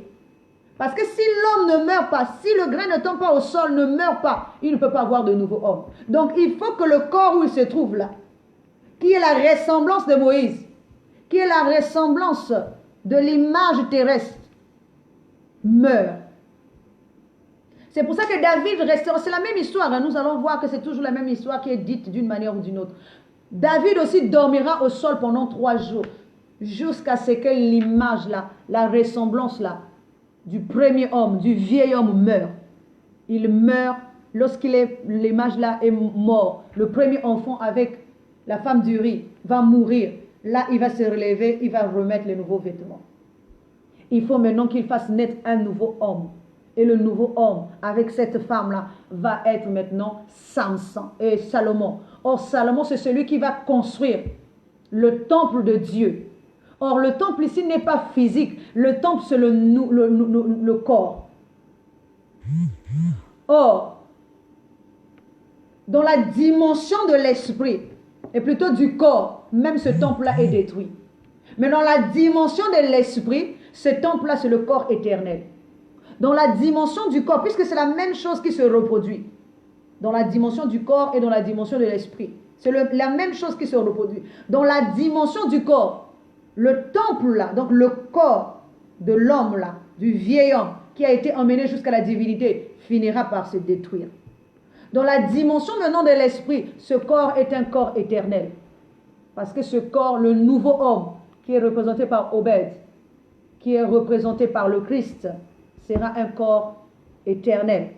[SPEAKER 1] Parce que si l'homme ne meurt pas, si le grain ne tombe pas au sol, ne meurt pas, il ne peut pas avoir de nouveau homme. Donc il faut que le corps où il se trouve là, qui est la ressemblance de Moïse, qui est la ressemblance de l'image terrestre, meure. C'est pour ça que David restera. C'est la même histoire. Hein. Nous allons voir que c'est toujours la même histoire qui est dite d'une manière ou d'une autre. David aussi dormira au sol pendant 3 jours. Jusqu'à ce que l'image là, la ressemblance là, du premier homme, du vieil homme meurt. Il meurt l'image là est mort. Le premier enfant avec la femme d'Uri va mourir. Là, il va se relever, il va remettre les nouveaux vêtements. Il faut maintenant qu'il fasse naître un nouveau homme. Et le nouveau homme, avec cette femme-là, va être maintenant Samson et Salomon. Or, Salomon, c'est celui qui va construire le temple de Dieu. Or, le temple ici n'est pas physique. Le temple, c'est le corps. Or, dans la dimension de l'esprit, et plutôt du corps, même ce temple-là est détruit. Mais dans la dimension de l'esprit, ce temple-là, c'est le corps éternel. Dans la dimension du corps, puisque c'est la même chose qui se reproduit. Dans la dimension du corps et dans la dimension de l'esprit. C'est la même chose qui se reproduit. Dans la dimension du corps, le temple là, donc le corps de l'homme là, du vieil homme qui a été emmené jusqu'à la divinité, finira par se détruire. Dans la dimension maintenant de l'esprit, ce corps est un corps éternel. Parce que ce corps, le nouveau homme, qui est représenté par Obed, qui est représenté par le Christ, sera un corps éternel.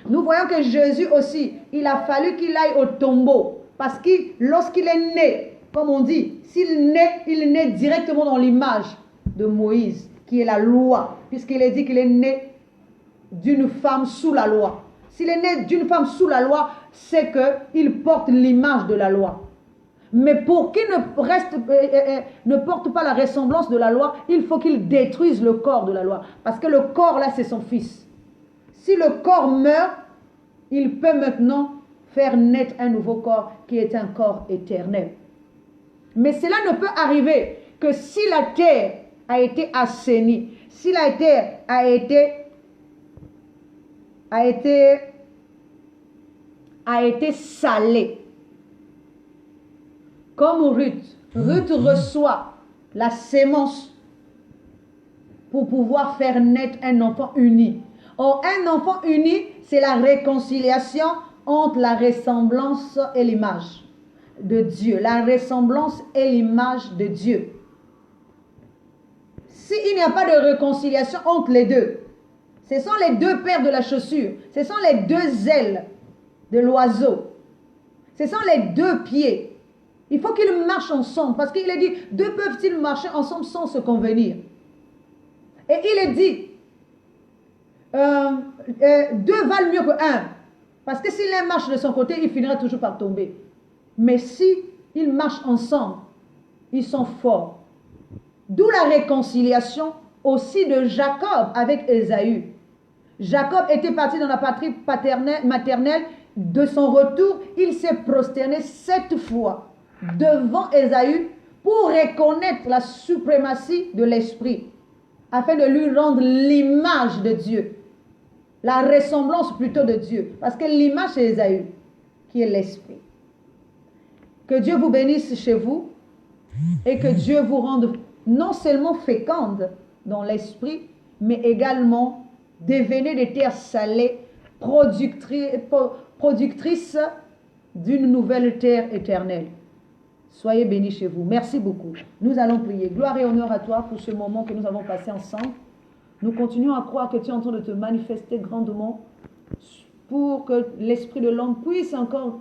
[SPEAKER 1] Nous voyons que Jésus aussi, il a fallu qu'il aille au tombeau. Parce que lorsqu'il est né, comme on dit, s'il naît, il naît directement dans l'image de Moïse, qui est la loi. Puisqu'il est dit qu'il est né d'une femme sous la loi. S'il est né d'une femme sous la loi, c'est qu'il porte l'image de la loi. Mais pour qu'il ne porte pas la ressemblance de la loi, il faut qu'il détruise le corps de la loi. Parce que le corps là, c'est son fils. Si le corps meurt, il peut maintenant faire naître un nouveau corps qui est un corps éternel. Mais cela ne peut arriver que si la terre a été assainie, si la terre a été salée. Comme Ruth reçoit la sémence pour pouvoir faire naître un enfant uni. Or, un enfant uni, c'est la réconciliation entre la ressemblance et l'image de Dieu. La ressemblance et l'image de Dieu. S'il n'y a pas de réconciliation entre les deux, ce sont les deux paires de la chaussure, ce sont les deux ailes de l'oiseau. Ce sont les deux pieds. Il faut qu'ils marchent ensemble. Parce qu'il est dit, deux peuvent-ils marcher ensemble sans se convenir. Et il est dit, deux valent mieux que un. Parce que si l'un marche de son côté, il finira toujours par tomber. Mais si ils marchent ensemble, ils sont forts. D'où la réconciliation aussi de Jacob avec Ésaü. Jacob était parti dans la patrie maternelle. De son retour, il s'est prosterné 7 fois devant Ésaü pour reconnaître la suprématie de l'esprit, afin de lui rendre l'image de Dieu, la ressemblance plutôt de Dieu, parce que l'image c'est Ésaü, qui est l'esprit. Que Dieu vous bénisse chez vous et que Dieu vous rende non seulement féconde dans l'esprit, mais également devenez des terres salées, productrices d'une nouvelle terre éternelle. Soyez bénis chez vous. Merci beaucoup. Nous allons prier. Gloire et honneur à toi pour ce moment que nous avons passé ensemble. Nous continuons à croire que tu es en train de te manifester grandement pour que l'esprit de l'homme puisse encore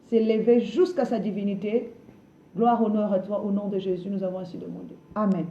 [SPEAKER 1] s'élever jusqu'à sa divinité. Gloire, honneur à toi. Au nom de Jésus, nous avons ainsi demandé. Amen.